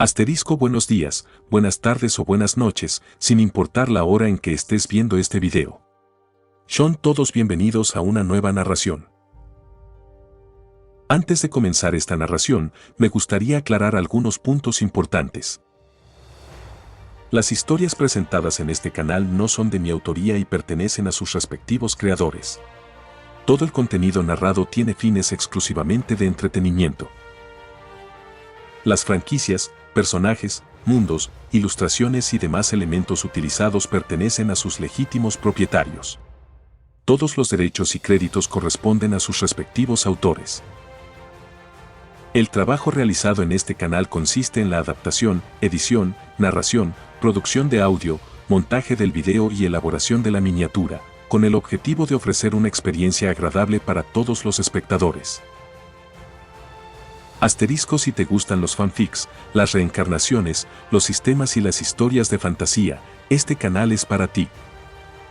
Asterisco buenos días, buenas tardes o buenas noches, sin importar la hora en que estés viendo este video. Son todos bienvenidos a una nueva narración. Antes de comenzar esta narración, me gustaría aclarar algunos puntos importantes. Las historias presentadas en este canal no son de mi autoría y pertenecen a sus respectivos creadores. Todo el contenido narrado tiene fines exclusivamente de entretenimiento. Las franquicias, personajes, mundos, ilustraciones y demás elementos utilizados pertenecen a sus legítimos propietarios. Todos los derechos y créditos corresponden a sus respectivos autores. El trabajo realizado en este canal consiste en la adaptación, edición, narración, producción de audio, montaje del video y elaboración de la miniatura, con el objetivo de ofrecer una experiencia agradable para todos los espectadores. Asterisco si te gustan los fanfics, las reencarnaciones, los sistemas y las historias de fantasía, este canal es para ti.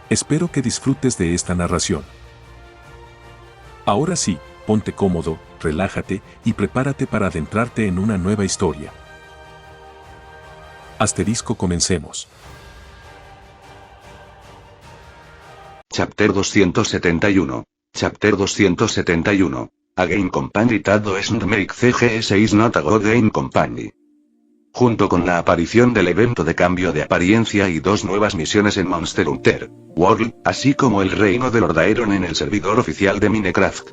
Espero que disfrutes de esta narración. Ahora sí, ponte cómodo, relájate y prepárate para adentrarte en una nueva historia. Asterisco, comencemos. Chapter 271. Chapter 271. A Game Company that doesn't make CGS is not a good game company. Junto con la aparición del evento de cambio de apariencia y dos nuevas misiones en Monster Hunter World, así como el reino de Lord Aeron en el servidor oficial de Minecraft,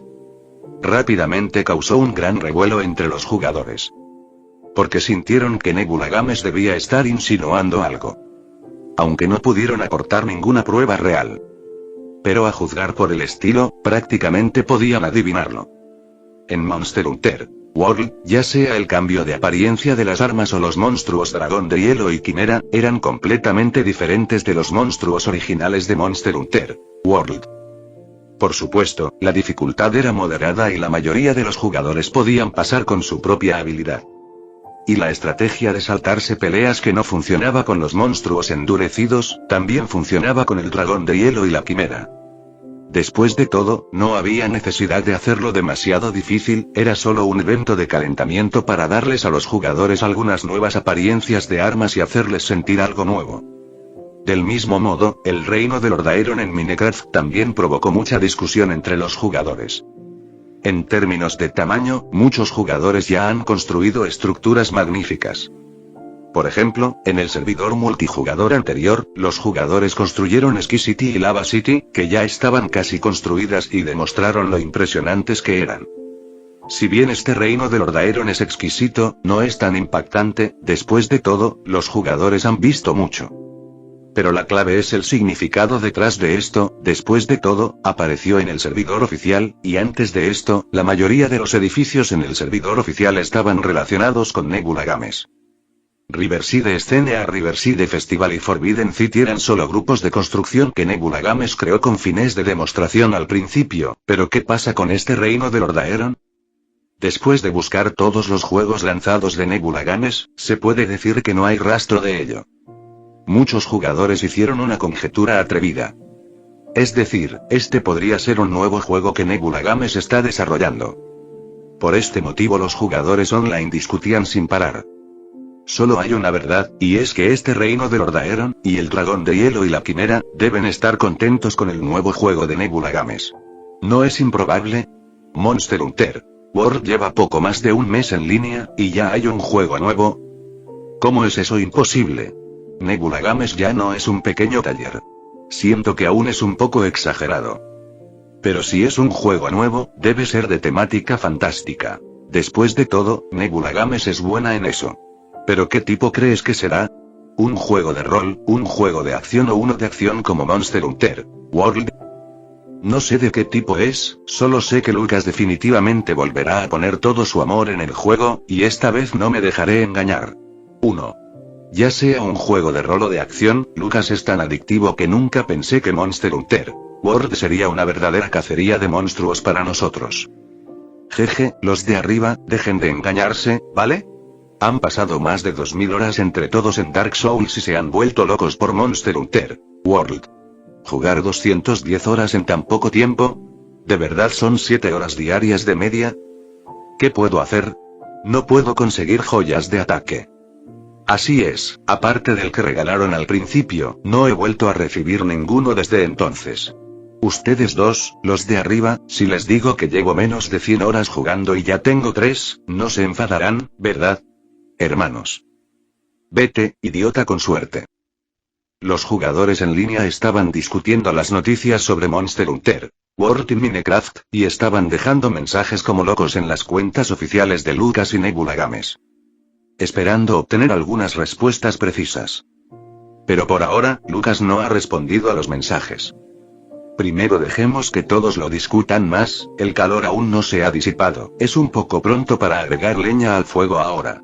rápidamente causó un gran revuelo entre los jugadores. Porque sintieron que Nebula Games debía estar insinuando algo. Aunque no pudieron aportar ninguna prueba real. Pero a juzgar por el estilo, prácticamente podían adivinarlo. En Monster Hunter World, ya sea el cambio de apariencia de las armas o los monstruos dragón de hielo y quimera, eran completamente diferentes de los monstruos originales de Monster Hunter World. Por supuesto, la dificultad era moderada y la mayoría de los jugadores podían pasar con su propia habilidad. Y la estrategia de saltarse peleas que no funcionaba con los monstruos endurecidos, también funcionaba con el dragón de hielo y la quimera. Después de todo, no había necesidad de hacerlo demasiado difícil, era solo un evento de calentamiento para darles a los jugadores algunas nuevas apariencias de armas y hacerles sentir algo nuevo. Del mismo modo, el reino de Lord Aeron en Minecraft también provocó mucha discusión entre los jugadores. En términos de tamaño, muchos jugadores ya han construido estructuras magníficas. Por ejemplo, en el servidor multijugador anterior, los jugadores construyeron Ski City y Lava City, que ya estaban casi construidas y demostraron lo impresionantes que eran. Si bien este reino de Lord Aeron es exquisito, no es tan impactante, después de todo, los jugadores han visto mucho. Pero la clave es el significado detrás de esto, después de todo, apareció en el servidor oficial, y antes de esto, la mayoría de los edificios en el servidor oficial estaban relacionados con Nebula Games. Riverside Scene, Riverside Festival y Forbidden City eran solo grupos de construcción que Nebula Games creó con fines de demostración al principio, pero ¿qué pasa con este reino de Lord Aeron? Después de buscar todos los juegos lanzados de Nebula Games, se puede decir que no hay rastro de ello. Muchos jugadores hicieron una conjetura atrevida. Es decir, este podría ser un nuevo juego que Nebula Games está desarrollando. Por este motivo los jugadores online discutían sin parar. Solo hay una verdad, y es que este reino de Lord Aeron, y el dragón de hielo y la quimera, deben estar contentos con el nuevo juego de Nebula Games. ¿No es improbable? Monster Hunter World lleva poco más de un mes en línea, y ya hay un juego nuevo. ¿Cómo es eso imposible? Nebula Games ya no es un pequeño taller. Siento que aún es un poco exagerado. Pero si es un juego nuevo, debe ser de temática fantástica. Después de todo, Nebula Games es buena en eso. ¿Pero qué tipo crees que será? ¿Un juego de rol, un juego de acción o uno de acción como Monster Hunter World? No sé de qué tipo es, solo sé que Lucas definitivamente volverá a poner todo su amor en el juego, y esta vez no me dejaré engañar. 1. Ya sea un juego de rol o de acción, Lucas es tan adictivo que nunca pensé que Monster Hunter World sería una verdadera cacería de monstruos para nosotros. Jeje, los de arriba, dejen de engañarse, ¿vale? Han pasado más de 2000 horas entre todos en Dark Souls y se han vuelto locos por Monster Hunter World. ¿Jugar 210 horas en tan poco tiempo? ¿De verdad son 7 horas diarias de media? ¿Qué puedo hacer? No puedo conseguir joyas de ataque. Así es, aparte del que regalaron al principio, no he vuelto a recibir ninguno desde entonces. Ustedes dos, los de arriba, si les digo que llevo menos de 100 horas jugando y ya tengo 3, no se enfadarán, ¿verdad? Hermanos. Vete, idiota con suerte. Los jugadores en línea estaban discutiendo las noticias sobre Monster Hunter World in Minecraft, y estaban dejando mensajes como locos en las cuentas oficiales de Lucas y Nebula Games, esperando obtener algunas respuestas precisas. Pero por ahora, Lucas no ha respondido a los mensajes. Primero dejemos que todos lo discutan más, el calor aún no se ha disipado, es un poco pronto para agregar leña al fuego ahora.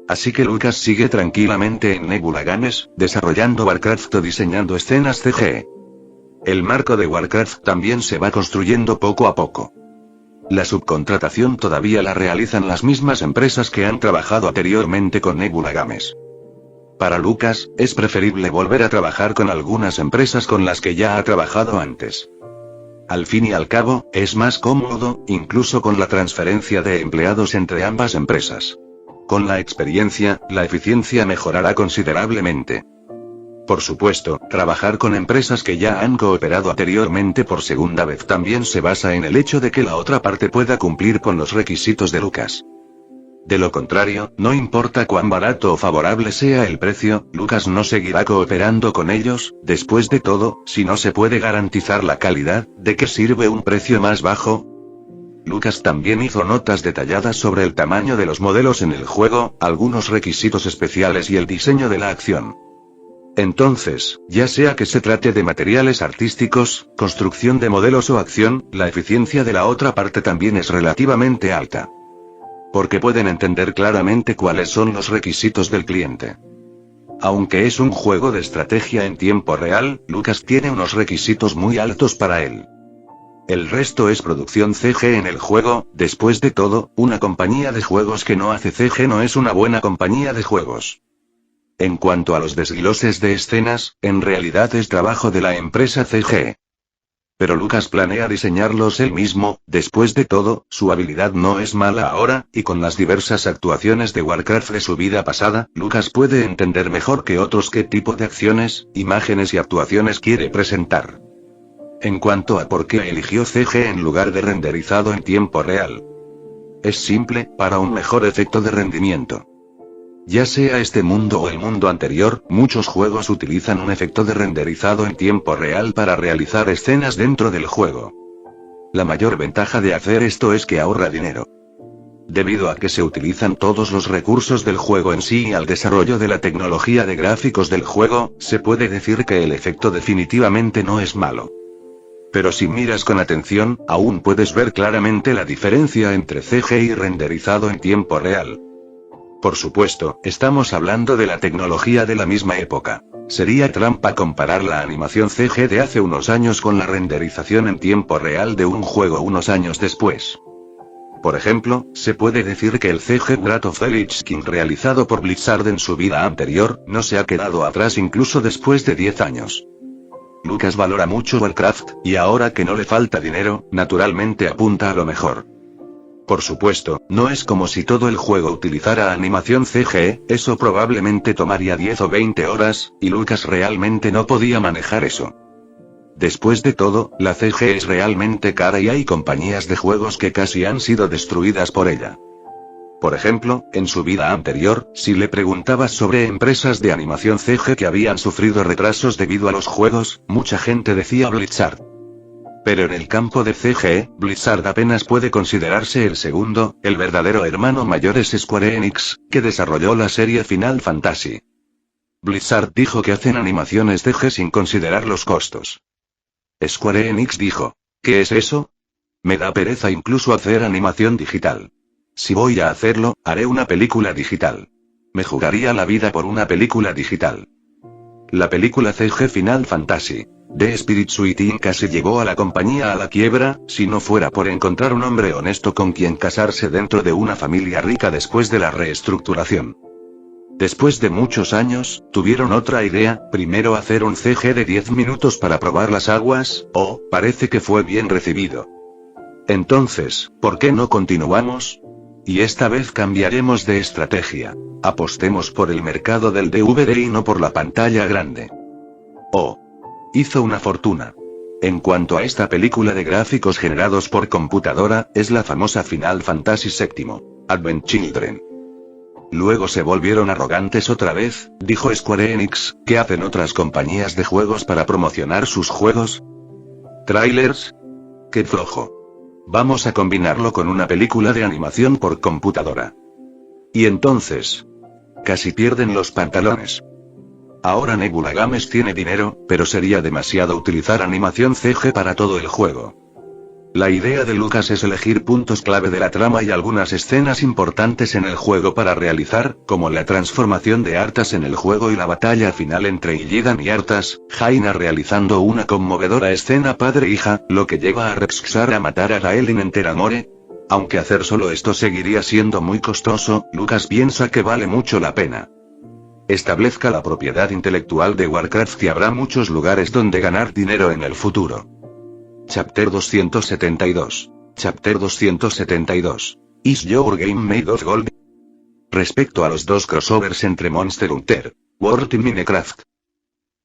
Así que Lucas sigue tranquilamente en Nebula Games, desarrollando Warcraft o diseñando escenas CGI. El marco de Warcraft también se va construyendo poco a poco. La subcontratación todavía la realizan las mismas empresas que han trabajado anteriormente con Nebula Games. Para Lucas, es preferible volver a trabajar con algunas empresas con las que ya ha trabajado antes. Al fin y al cabo, es más cómodo, incluso con la transferencia de empleados entre ambas empresas. Con la experiencia, la eficiencia mejorará considerablemente. Por supuesto, trabajar con empresas que ya han cooperado anteriormente por segunda vez también se basa en el hecho de que la otra parte pueda cumplir con los requisitos de Lucas. De lo contrario, no importa cuán barato o favorable sea el precio, Lucas no seguirá cooperando con ellos. Después de todo, si no se puede garantizar la calidad, ¿de qué sirve un precio más bajo? Lucas también hizo notas detalladas sobre el tamaño de los modelos en el juego, algunos requisitos especiales y el diseño de la acción. Entonces, ya sea que se trate de materiales artísticos, construcción de modelos o acción, la eficiencia de la otra parte también es relativamente alta. Porque pueden entender claramente cuáles son los requisitos del cliente. Aunque es un juego de estrategia en tiempo real, Lucas tiene unos requisitos muy altos para él. El resto es producción CG en el juego. Después de todo, una compañía de juegos que no hace CG no es una buena compañía de juegos. En cuanto a los desgloses de escenas, en realidad es trabajo de la empresa CG. Pero Lucas planea diseñarlos él mismo. Después de todo, su habilidad no es mala ahora, y con las diversas actuaciones de Warcraft de su vida pasada, Lucas puede entender mejor que otros qué tipo de acciones, imágenes y actuaciones quiere presentar. En cuanto a por qué eligió CG en lugar de renderizado en tiempo real. Es simple, para un mejor efecto de rendimiento. Ya sea este mundo o el mundo anterior, muchos juegos utilizan un efecto de renderizado en tiempo real para realizar escenas dentro del juego. La mayor ventaja de hacer esto es que ahorra dinero. Debido a que se utilizan todos los recursos del juego en sí y al desarrollo de la tecnología de gráficos del juego, se puede decir que el efecto definitivamente no es malo. Pero si miras con atención, aún puedes ver claramente la diferencia entre CG y renderizado en tiempo real. Por supuesto, estamos hablando de la tecnología de la misma época. Sería trampa comparar la animación CG de hace unos años con la renderización en tiempo real de un juego unos años después. Por ejemplo, se puede decir que el CG Wrath of the Lich King realizado por Blizzard en su vida anterior, no se ha quedado atrás incluso después de 10 años. Lucas valora mucho Warcraft, y ahora que no le falta dinero, naturalmente apunta a lo mejor. Por supuesto, no es como si todo el juego utilizara animación CG, eso probablemente tomaría 10 o 20 horas, y Lucas realmente no podía manejar eso. Después de todo, la CG es realmente cara y hay compañías de juegos que casi han sido destruidas por ella. Por ejemplo, en su vida anterior, si le preguntabas sobre empresas de animación CG que habían sufrido retrasos debido a los juegos, mucha gente decía Blizzard. Pero en el campo de CG, Blizzard apenas puede considerarse el segundo, el verdadero hermano mayor es Square Enix, que desarrolló la serie Final Fantasy. Blizzard dijo que hacen animaciones CG sin considerar los costos. Square Enix dijo, ¿qué es eso? Me da pereza incluso hacer animación digital. Si voy a hacerlo, haré una película digital. Me jugaría la vida por una película digital. La película CG Final Fantasy The Spirit Suiting casi llevó a la compañía a la quiebra, si no fuera por encontrar un hombre honesto con quien casarse dentro de una familia rica después de la reestructuración. Después de muchos años, tuvieron otra idea, primero hacer un CG de 10 minutos para probar las aguas, parece que fue bien recibido. Entonces, ¿por qué no continuamos? Y esta vez cambiaremos de estrategia. Apostemos por el mercado del DVD y no por la pantalla grande. Oh. Hizo una fortuna. En cuanto a esta película de gráficos generados por computadora, es la famosa Final Fantasy VII, Advent Children. Luego se volvieron arrogantes otra vez, dijo Square Enix. ¿Qué hacen otras compañías de juegos para promocionar sus juegos? ¿Trailers? ¡Qué flojo! Vamos a combinarlo con una película de animación por computadora. Y entonces, casi pierden los pantalones. Ahora Nebula Games tiene dinero, pero sería demasiado utilizar animación CG para todo el juego. La idea de Lucas es elegir puntos clave de la trama y algunas escenas importantes en el juego para realizar, como la transformación de Arthas en el juego y la batalla final entre Illidan y Arthas, Jaina realizando una conmovedora escena padre-hija, lo que lleva a Rexxar a matar a Gaelin en Teramore. Aunque hacer solo esto seguiría siendo muy costoso, Lucas piensa que vale mucho la pena. Establezca la propiedad intelectual de Warcraft y habrá muchos lugares donde ganar dinero en el futuro. Chapter 272. Chapter 272. Is your game made of gold? Respecto a los dos crossovers entre Monster Hunter World y Minecraft.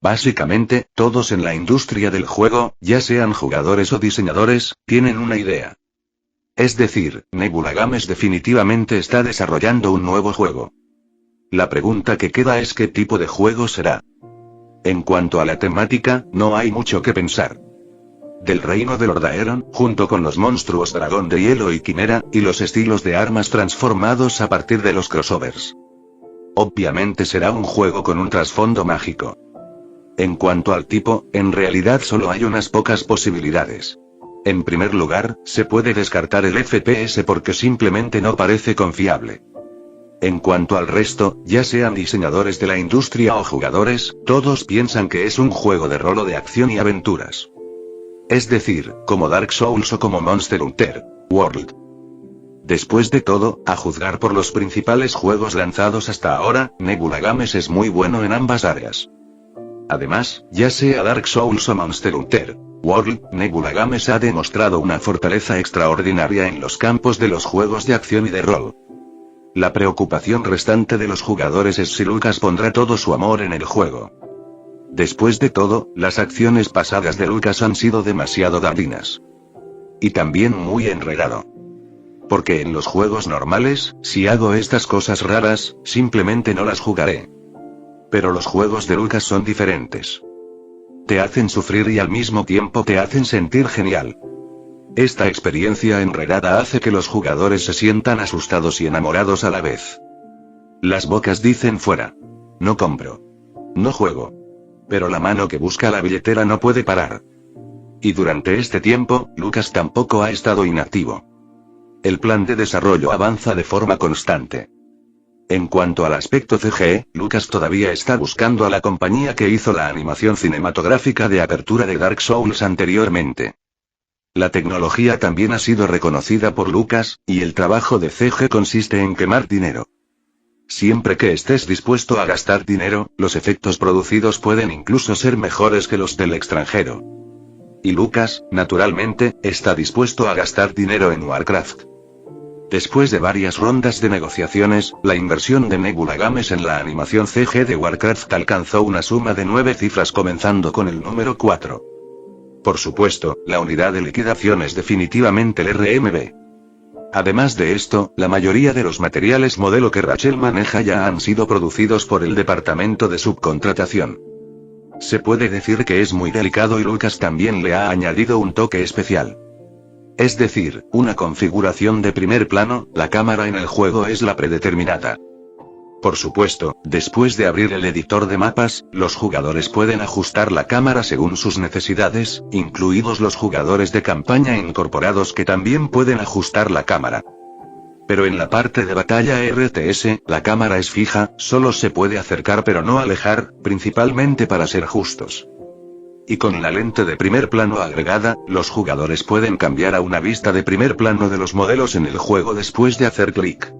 Básicamente, todos en la industria del juego, ya sean jugadores o diseñadores, tienen una idea. Es decir, Nebula Games definitivamente está desarrollando un nuevo juego. La pregunta que queda es qué tipo de juego será. En cuanto a la temática, no hay mucho que pensar. Del reino de Lord Aeron, junto con los monstruos dragón de hielo y quimera, y los estilos de armas transformados a partir de los crossovers. Obviamente será un juego con un trasfondo mágico. En cuanto al tipo, en realidad solo hay unas pocas posibilidades. En primer lugar, se puede descartar el FPS porque simplemente no parece confiable. En cuanto al resto, ya sean diseñadores de la industria o jugadores, todos piensan que es un juego de rol o de acción y aventuras. Es decir, como Dark Souls o como Monster Hunter World. Después de todo, a juzgar por los principales juegos lanzados hasta ahora, Nebula Games es muy bueno en ambas áreas. Además, ya sea Dark Souls o Monster Hunter World, Nebula Games ha demostrado una fortaleza extraordinaria en los campos de los juegos de acción y de rol. La preocupación restante de los jugadores es si Lucas pondrá todo su amor en el juego. Después de todo, las acciones pasadas de Lucas han sido demasiado dardinas. Y también muy enredado. Porque en los juegos normales, si hago estas cosas raras, simplemente no las jugaré. Pero los juegos de Lucas son diferentes. Te hacen sufrir y al mismo tiempo te hacen sentir genial. Esta experiencia enredada hace que los jugadores se sientan asustados y enamorados a la vez. Las bocas dicen fuera. No compro. No juego. Pero la mano que busca la billetera no puede parar. Y durante este tiempo, Lucas tampoco ha estado inactivo. El plan de desarrollo avanza de forma constante. En cuanto al aspecto CG, Lucas todavía está buscando a la compañía que hizo la animación cinematográfica de apertura de Dark Souls anteriormente. La tecnología también ha sido reconocida por Lucas, y el trabajo de CG consiste en quemar dinero. Siempre que estés dispuesto a gastar dinero, los efectos producidos pueden incluso ser mejores que los del extranjero. Y Lucas, naturalmente, está dispuesto a gastar dinero en Warcraft. Después de varias rondas de negociaciones, la inversión de Nebula Games en la animación CG de Warcraft alcanzó una suma de 9 cifras comenzando con el número 4. Por supuesto, la unidad de liquidación es definitivamente el RMB. Además de esto, la mayoría de los materiales modelo que Rachel maneja ya han sido producidos por el departamento de subcontratación. Se puede decir que es muy delicado y Lucas también le ha añadido un toque especial. Es decir, una configuración de primer plano, la cámara en el juego es la predeterminada. Por supuesto, después de abrir el editor de mapas, los jugadores pueden ajustar la cámara según sus necesidades, incluidos los jugadores de campaña incorporados que también pueden ajustar la cámara. Pero en la parte de batalla RTS, la cámara es fija, solo se puede acercar pero no alejar, principalmente para ser justos. Y con la lente de primer plano agregada, los jugadores pueden cambiar a una vista de primer plano de los modelos en el juego después de hacer clic.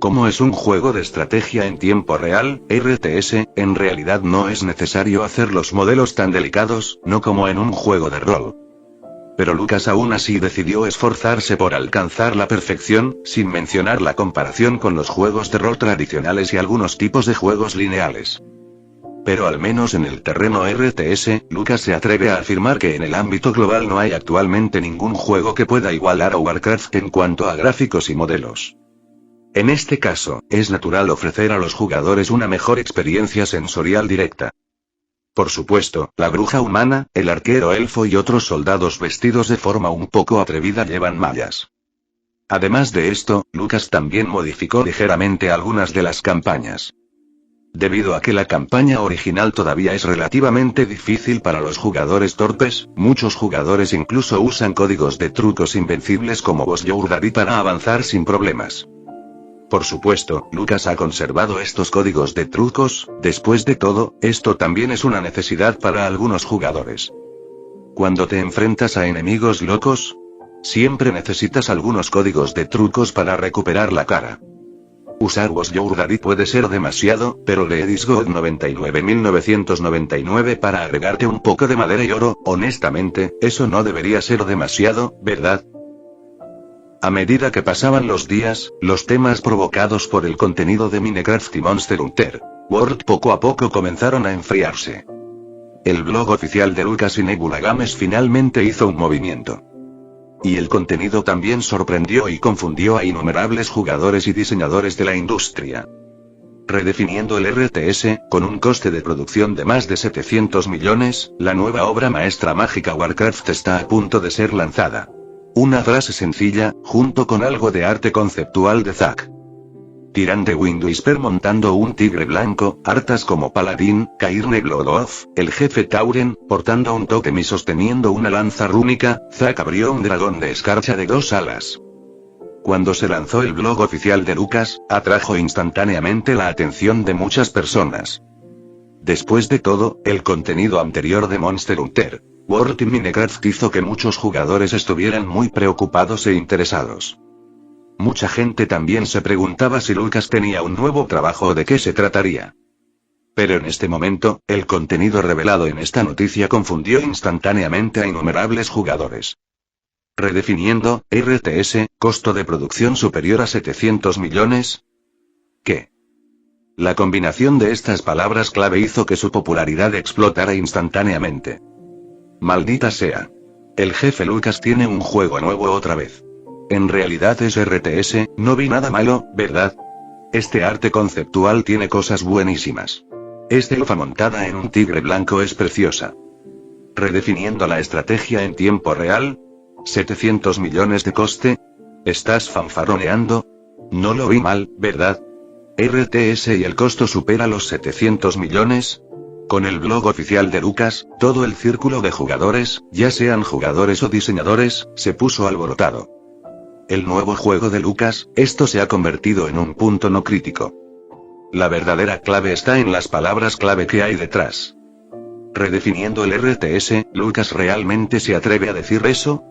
Como es un juego de estrategia en tiempo real, RTS, en realidad no es necesario hacer los modelos tan delicados, no como en un juego de rol. Pero Lucas aún así decidió esforzarse por alcanzar la perfección, sin mencionar la comparación con los juegos de rol tradicionales y algunos tipos de juegos lineales. Pero al menos en el terreno RTS, Lucas se atreve a afirmar que en el ámbito global no hay actualmente ningún juego que pueda igualar a Warcraft en cuanto a gráficos y modelos. En este caso, es natural ofrecer a los jugadores una mejor experiencia sensorial directa. Por supuesto, la bruja humana, el arquero elfo y otros soldados vestidos de forma un poco atrevida llevan mallas. Además de esto, Lucas también modificó ligeramente algunas de las campañas. Debido a que la campaña original todavía es relativamente difícil para los jugadores torpes, muchos jugadores incluso usan códigos de trucos invencibles como Boss Your Daddy para avanzar sin problemas. Por supuesto, Lucas ha conservado estos códigos de trucos, después de todo, esto también es una necesidad para algunos jugadores. Cuando te enfrentas a enemigos locos, siempre necesitas algunos códigos de trucos para recuperar la cara. Usar Boss Your Daddy puede ser demasiado, pero Leedys God 99.999 para agregarte un poco de madera y oro, honestamente, eso no debería ser demasiado, ¿verdad? A medida que pasaban los días, los temas provocados por el contenido de Minecraft y Monster Hunter World poco a poco comenzaron a enfriarse. El blog oficial de Lucas y Nebula Games finalmente hizo un movimiento. Y el contenido también sorprendió y confundió a innumerables jugadores y diseñadores de la industria. Redefiniendo el RTS, con un coste de producción de más de 700 millones, la nueva obra maestra mágica Warcraft está a punto de ser lanzada. Una frase sencilla, junto con algo de arte conceptual de Zack. Tyrann de Windwhisper montando un tigre blanco, Arthas como paladín, Cairne Bloodoath, el jefe Tauren, portando un tótem y sosteniendo una lanza rúnica, Zack abrió un dragón de escarcha de 2 alas. Cuando se lanzó el blog oficial de Lucas, atrajo instantáneamente la atención de muchas personas. Después de todo, el contenido anterior de Monster Hunter World y Minecraft hizo que muchos jugadores estuvieran muy preocupados e interesados. Mucha gente también se preguntaba si Lucas tenía un nuevo trabajo o de qué se trataría. Pero en este momento, el contenido revelado en esta noticia confundió instantáneamente a innumerables jugadores. Redefiniendo, RTS, costo de producción superior a 700 millones. ¿Qué? La combinación de estas palabras clave hizo que su popularidad explotara instantáneamente. Maldita sea. El jefe Lucas tiene un juego nuevo otra vez. En realidad es RTS, no vi nada malo, ¿verdad? Este arte conceptual tiene cosas buenísimas. Esta elfa montada en un tigre blanco es preciosa. Redefiniendo la estrategia en tiempo real. 700 millones de coste. ¿Estás fanfarroneando? No lo vi mal, ¿verdad? RTS y el costo supera los 700 millones. Con el blog oficial de Lucas, todo el círculo de jugadores, ya sean jugadores o diseñadores, se puso alborotado. El nuevo juego de Lucas, esto se ha convertido en un punto no crítico. La verdadera clave está en las palabras clave que hay detrás. Redefiniendo el RTS, ¿Lucas realmente se atreve a decir eso?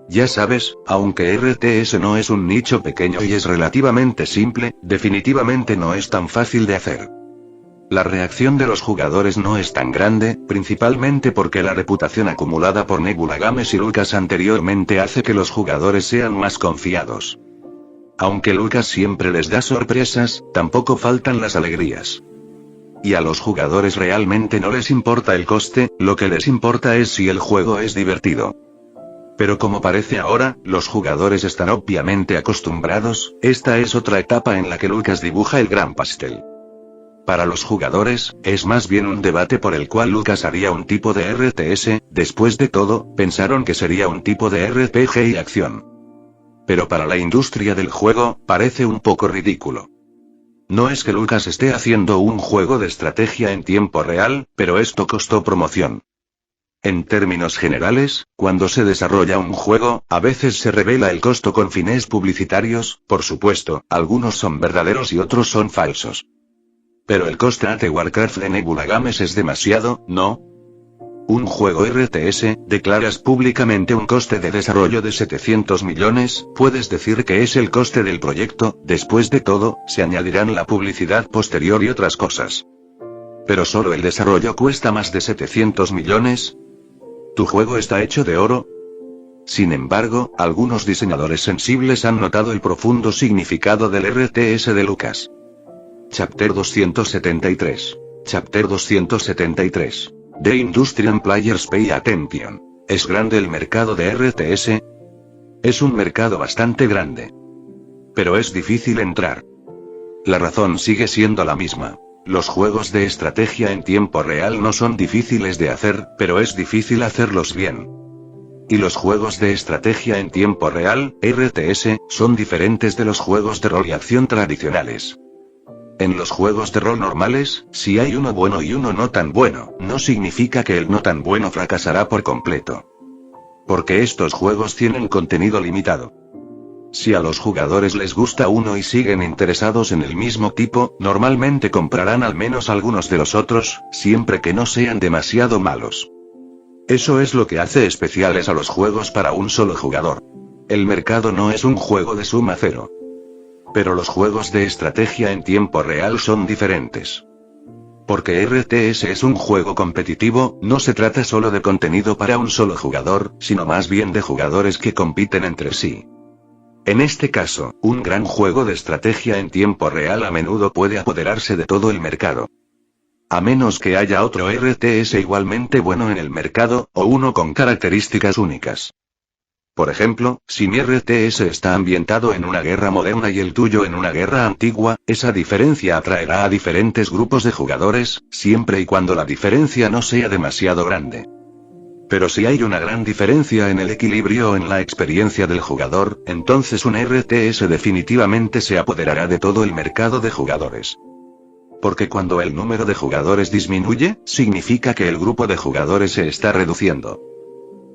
Ya sabes, aunque RTS no es un nicho pequeño y es relativamente simple, definitivamente no es tan fácil de hacer. La reacción de los jugadores no es tan grande, principalmente porque la reputación acumulada por Nebula Games y Lucas anteriormente hace que los jugadores sean más confiados. Aunque Lucas siempre les da sorpresas, tampoco faltan las alegrías. Y a los jugadores realmente no les importa el coste, lo que les importa es si el juego es divertido. Pero como parece ahora, los jugadores están obviamente acostumbrados, esta es otra etapa en la que Lucas dibuja el gran pastel. Para los jugadores, es más bien un debate por el cual Lucas haría un tipo de RTS, después de todo, pensaron que sería un tipo de RPG y acción. Pero para la industria del juego, parece un poco ridículo. No es que Lucas esté haciendo un juego de estrategia en tiempo real, pero esto costó promoción. En términos generales, cuando se desarrolla un juego, a veces se revela el costo con fines publicitarios, por supuesto, algunos son verdaderos y otros son falsos. Pero el coste de Warcraft de Nebula Games es demasiado, ¿no? Un juego RTS, declaras públicamente un coste de desarrollo de 700 millones, puedes decir que es el coste del proyecto, después de todo, se añadirán la publicidad posterior y otras cosas. Pero solo el desarrollo cuesta más de 700 millones. ¿Tu juego está hecho de oro? Sin embargo, algunos diseñadores sensibles han notado el profundo significado del RTS de Lucas. Chapter 273. Chapter 273. The Industrial Players Pay Attention. ¿Es grande el mercado de RTS? Es un mercado bastante grande. Pero es difícil entrar. La razón sigue siendo la misma. Los juegos de estrategia en tiempo real no son difíciles de hacer, pero es difícil hacerlos bien. Y los juegos de estrategia en tiempo real, RTS, son diferentes de los juegos de rol y acción tradicionales. En los juegos de rol normales, si hay uno bueno y uno no tan bueno, no significa que el no tan bueno fracasará por completo. Porque estos juegos tienen contenido limitado. Si a los jugadores les gusta uno y siguen interesados en el mismo tipo, normalmente comprarán al menos algunos de los otros, siempre que no sean demasiado malos. Eso es lo que hace especiales a los juegos para un solo jugador. El mercado no es un juego de suma cero. Pero los juegos de estrategia en tiempo real son diferentes. Porque RTS es un juego competitivo, no se trata solo de contenido para un solo jugador, sino más bien de jugadores que compiten entre sí. En este caso, un gran juego de estrategia en tiempo real a menudo puede apoderarse de todo el mercado. A menos que haya otro RTS igualmente bueno en el mercado, o uno con características únicas. Por ejemplo, si mi RTS está ambientado en una guerra moderna y el tuyo en una guerra antigua, esa diferencia atraerá a diferentes grupos de jugadores, siempre y cuando la diferencia no sea demasiado grande. Pero si hay una gran diferencia en el equilibrio o en la experiencia del jugador, entonces un RTS definitivamente se apoderará de todo el mercado de jugadores. Porque cuando el número de jugadores disminuye, significa que el grupo de jugadores se está reduciendo.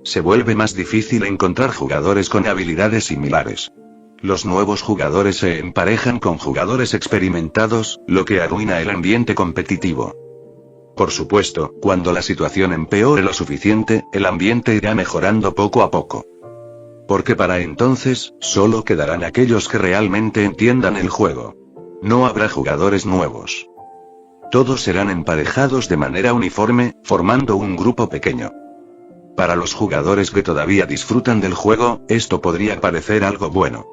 Se vuelve más difícil encontrar jugadores con habilidades similares. Los nuevos jugadores se emparejan con jugadores experimentados, lo que arruina el ambiente competitivo. Por supuesto, cuando la situación empeore lo suficiente, el ambiente irá mejorando poco a poco. Porque para entonces, solo quedarán aquellos que realmente entiendan el juego. No habrá jugadores nuevos. Todos serán emparejados de manera uniforme, formando un grupo pequeño. Para los jugadores que todavía disfrutan del juego, esto podría parecer algo bueno.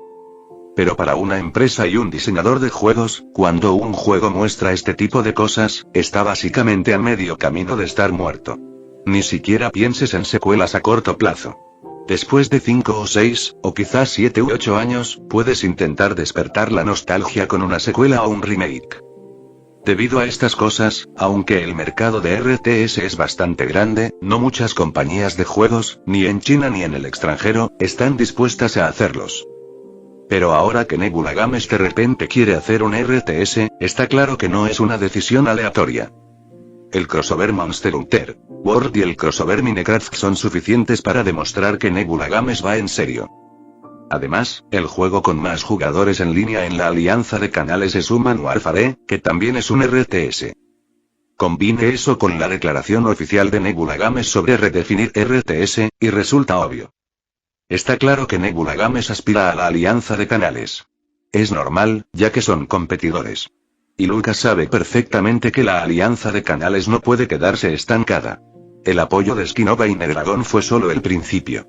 Pero para una empresa y un diseñador de juegos, cuando un juego muestra este tipo de cosas, está básicamente a medio camino de estar muerto. Ni siquiera pienses en secuelas a corto plazo. Después de 5 o 6, o quizás 7 u 8 años, puedes intentar despertar la nostalgia con una secuela o un remake. Debido a estas cosas, aunque el mercado de RTS es bastante grande, no muchas compañías de juegos, ni en China ni en el extranjero, están dispuestas a hacerlos. Pero ahora que Nebula Games de repente quiere hacer un RTS, está claro que no es una decisión aleatoria. El crossover Monster Hunter World y el crossover Minecraft son suficientes para demostrar que Nebula Games va en serio. Además, el juego con más jugadores en línea en la alianza de canales es Human Warfare, que también es un RTS. Combine eso con la declaración oficial de Nebula Games sobre redefinir RTS, y resulta obvio. Está claro que Nebula Games aspira a la alianza de canales. Es normal, ya que son competidores. Y Lucas sabe perfectamente que la alianza de canales no puede quedarse estancada. El apoyo de Skinova y Nedragon fue solo el principio.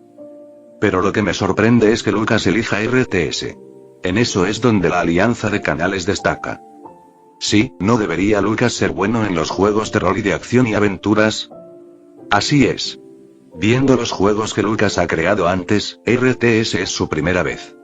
Pero lo que me sorprende es que Lucas elija RTS. En eso es donde la alianza de canales destaca. Sí, ¿no debería Lucas ser bueno en los juegos de rol y de acción y aventuras? Así es. Viendo los juegos que Lucas ha creado antes, RTS es su primera vez.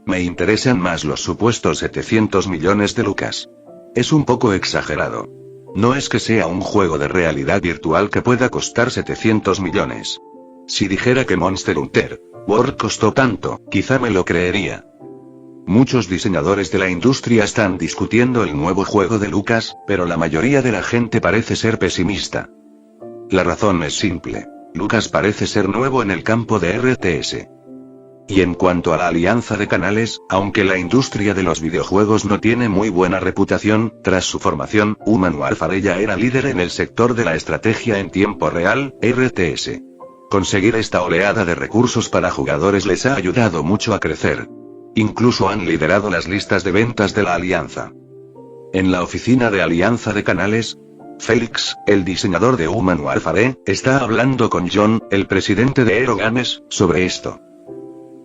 Me interesan más los supuestos 700 millones de Lucas. Es un poco exagerado. No es que sea un juego de realidad virtual que pueda costar 700 millones. Si dijera que Monster Hunter World costó tanto, quizá me lo creería. Muchos diseñadores de la industria están discutiendo el nuevo juego de Lucas, pero la mayoría de la gente parece ser pesimista. La razón es simple. Lucas parece ser nuevo en el campo de RTS. Y en cuanto a la alianza de canales, aunque la industria de los videojuegos no tiene muy buena reputación, tras su formación, Human Warfare ya era líder en el sector de la estrategia en tiempo real, RTS. Conseguir esta oleada de recursos para jugadores les ha ayudado mucho a crecer. Incluso han liderado las listas de ventas de la alianza. En la oficina de alianza de canales, Felix, el diseñador de Human Warfare, está hablando con John, el presidente de Hero Games, sobre esto.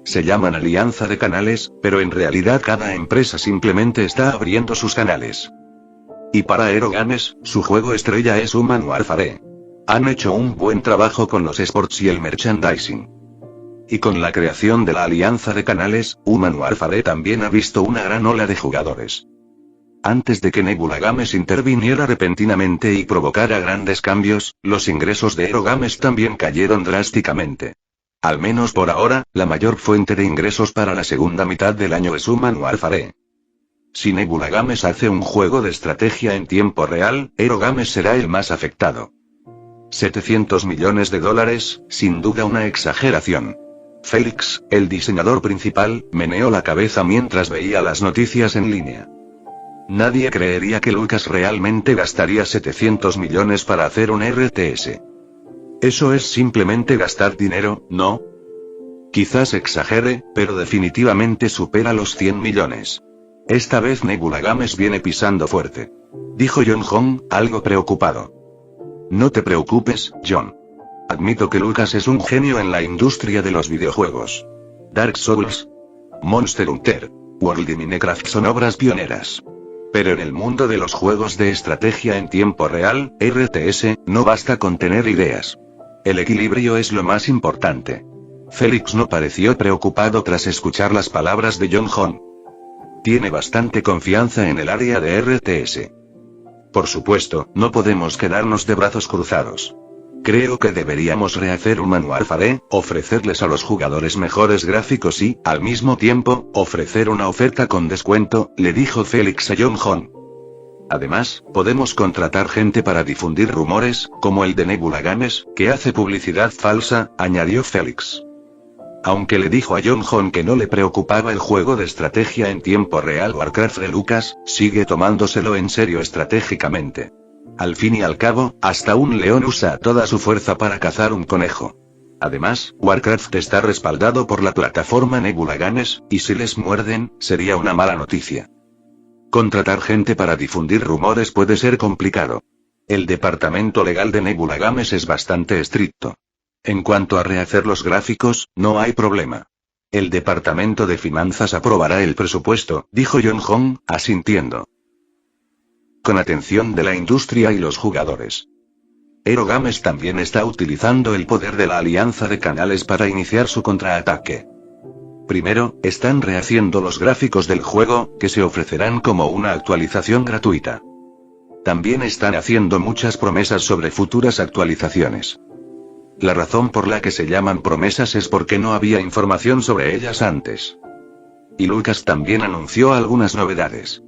Se llaman alianza de canales, pero en realidad cada empresa simplemente está abriendo sus canales. Y para Hero Games, su juego estrella es Human Warfare. Han hecho un buen trabajo con los esports y el merchandising. Y con la creación de la alianza de canales, Human Warfare también ha visto una gran ola de jugadores. Antes de que Nebula Games interviniera repentinamente y provocara grandes cambios, los ingresos de Hero Games también cayeron drásticamente. Al menos por ahora, la mayor fuente de ingresos para la segunda mitad del año es Human Warfare. Si Nebula Games hace un juego de estrategia en tiempo real, Hero Games será el más afectado. $700 millones, sin duda una exageración. Felix, el diseñador principal, meneó la cabeza mientras veía las noticias en línea. Nadie creería que Lucas realmente gastaría 700 millones para hacer un RTS. Eso es simplemente gastar dinero, ¿no? Quizás exagere, pero definitivamente supera los 100 millones. Esta vez Nebula Games viene pisando fuerte. Dijo John Hong, algo preocupado. No te preocupes, John. Admito que Lucas es un genio en la industria de los videojuegos. Dark Souls, Monster Hunter, World y Minecraft son obras pioneras. Pero en el mundo de los juegos de estrategia en tiempo real, RTS, no basta con tener ideas. El equilibrio es lo más importante. Felix no pareció preocupado tras escuchar las palabras de John Hong. Tiene bastante confianza en el área de RTS. Por supuesto, no podemos quedarnos de brazos cruzados. Creo que deberíamos rehacer Human Warfare, ofrecerles a los jugadores mejores gráficos y, al mismo tiempo, ofrecer una oferta con descuento, le dijo Felix a John Hong. Además, podemos contratar gente para difundir rumores, como el de Nebula Games, que hace publicidad falsa, añadió Felix. Aunque le dijo a John Hong que no le preocupaba el juego de estrategia en tiempo real Warcraft de Lucas, sigue tomándoselo en serio estratégicamente. Al fin y al cabo, hasta un león usa toda su fuerza para cazar un conejo. Además, Warcraft está respaldado por la plataforma Nebula Games, y si les muerden, sería una mala noticia. Contratar gente para difundir rumores puede ser complicado. El departamento legal de Nebula Games es bastante estricto. En cuanto a rehacer los gráficos, no hay problema. El departamento de finanzas aprobará el presupuesto, dijo John Hong, asintiendo. Con atención de la industria y los jugadores. Hero Games también está utilizando el poder de la alianza de canales para iniciar su contraataque. Primero, están rehaciendo los gráficos del juego, que se ofrecerán como una actualización gratuita. También están haciendo muchas promesas sobre futuras actualizaciones. La razón por la que se llaman promesas es porque no había información sobre ellas antes. Y Lucas también anunció algunas novedades.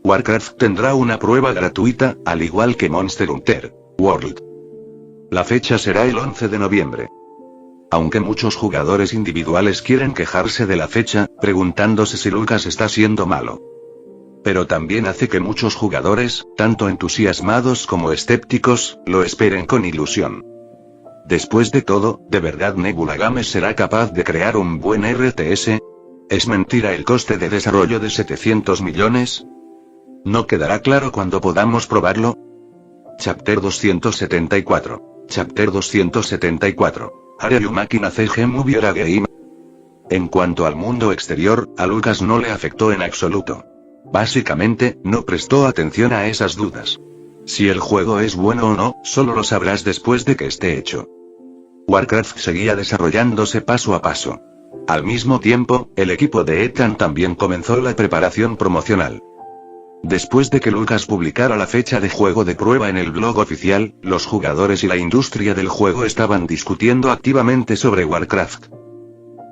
Warcraft tendrá una prueba gratuita, al igual que Monster Hunter World. La fecha será el 11 de noviembre. Aunque muchos jugadores individuales quieren quejarse de la fecha, preguntándose si Lucas está siendo malo. Pero también hace que muchos jugadores, tanto entusiasmados como escépticos, lo esperen con ilusión. Después de todo, ¿de verdad Nebula Games será capaz de crear un buen RTS? ¿Es mentira el coste de desarrollo de 700 millones? ¿No quedará claro cuando podamos probarlo? Chapter 274. Chapter 274. Are you making a CG movie or a game? En cuanto al mundo exterior, a Lucas no le afectó en absoluto. Básicamente, no prestó atención a esas dudas. Si el juego es bueno o no, solo lo sabrás después de que esté hecho. Warcraft seguía desarrollándose paso a paso. Al mismo tiempo, el equipo de Ethan también comenzó la preparación promocional. Después de que Lucas publicara la fecha de juego de prueba en el blog oficial, los jugadores y la industria del juego estaban discutiendo activamente sobre Warcraft.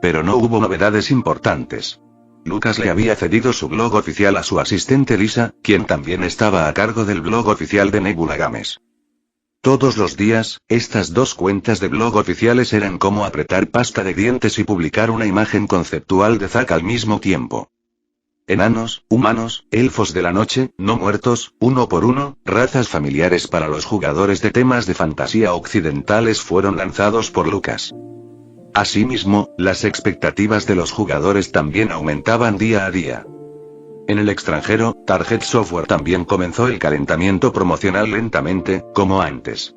Pero no hubo novedades importantes. Lucas le había cedido su blog oficial a su asistente Lisa, quien también estaba a cargo del blog oficial de Nebula Games. Todos los días, estas dos cuentas de blog oficiales eran como apretar pasta de dientes y publicar una imagen conceptual de Zack al mismo tiempo. Enanos, humanos, elfos de la noche, no muertos, uno por uno, razas familiares para los jugadores de temas de fantasía occidentales fueron lanzados por Lucas. Asimismo, las expectativas de los jugadores también aumentaban día a día. En el extranjero, Target Software también comenzó el calentamiento promocional lentamente, como antes.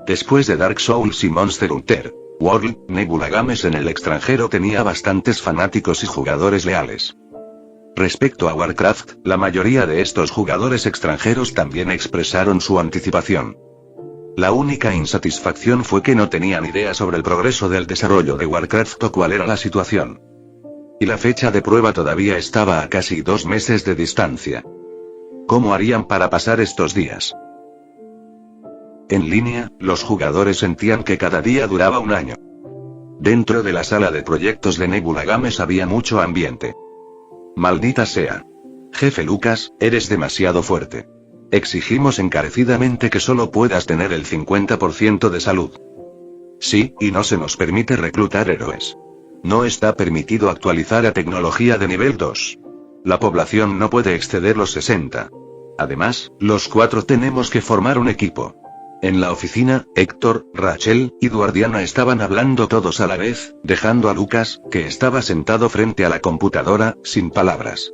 Después de Dark Souls y Monster Hunter World, Nebula Games en el extranjero tenía bastantes fanáticos y jugadores leales. Respecto a Warcraft, la mayoría de estos jugadores extranjeros también expresaron su anticipación. La única insatisfacción fue que no tenían idea sobre el progreso del desarrollo de Warcraft o cuál era la situación. Y la fecha de prueba todavía estaba a casi 2 meses de distancia. ¿Cómo harían para pasar estos días? En línea, los jugadores sentían que cada día duraba un año. Dentro de la sala de proyectos de Nebula Games había mucho ambiente. Maldita sea. Jefe Lucas, eres demasiado fuerte. Exigimos encarecidamente que solo puedas tener el 50% de salud. Sí, y no se nos permite reclutar héroes. No está permitido actualizar a tecnología de nivel 2. La población no puede exceder los 60. Además, los 4 tenemos que formar un equipo. En la oficina, Héctor, Rachel y Duardiana estaban hablando todos a la vez, dejando a Lucas, que estaba sentado frente a la computadora, sin palabras.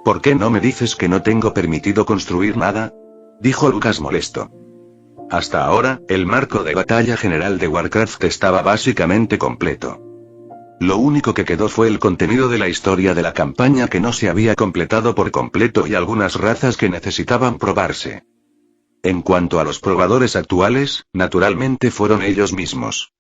¿Por qué no me dices que no tengo permitido construir nada? Dijo Lucas molesto. Hasta ahora, el marco de batalla general de Warcraft estaba básicamente completo. Lo único que quedó fue el contenido de la historia de la campaña que no se había completado por completo y algunas razas que necesitaban probarse. En cuanto a los probadores actuales, naturalmente fueron ellos mismos.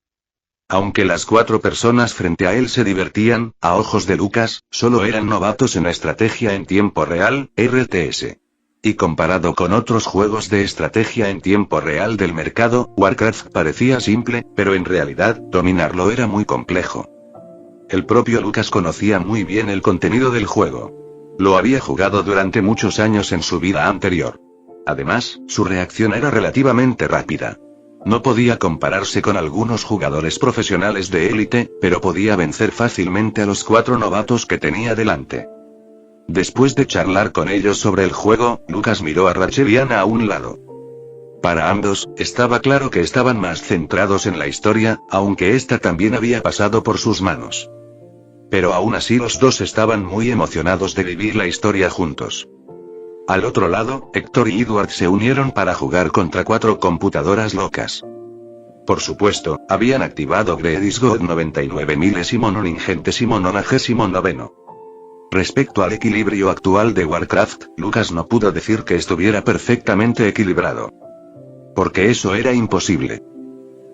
Aunque las 4 personas frente a él se divertían, a ojos de Lucas, solo eran novatos en estrategia en tiempo real, RTS. Y comparado con otros juegos de estrategia en tiempo real del mercado, Warcraft parecía simple, pero en realidad, dominarlo era muy complejo. El propio Lucas conocía muy bien el contenido del juego. Lo había jugado durante muchos años en su vida anterior. Además, su reacción era relativamente rápida. No podía compararse con algunos jugadores profesionales de élite, pero podía vencer fácilmente a los 4 novatos que tenía delante. Después de charlar con ellos sobre el juego, Lucas miró a Rachel y Ana a un lado. Para ambos, estaba claro que estaban más centrados en la historia, aunque esta también había pasado por sus manos. Pero aún así los dos estaban muy emocionados de vivir la historia juntos. Al otro lado, Héctor y Edward se unieron para jugar contra 4 computadoras locas. Por supuesto, habían activado Greatest God 99.999. Respecto al equilibrio actual de Warcraft, Lucas no pudo decir que estuviera perfectamente equilibrado. Porque eso era imposible.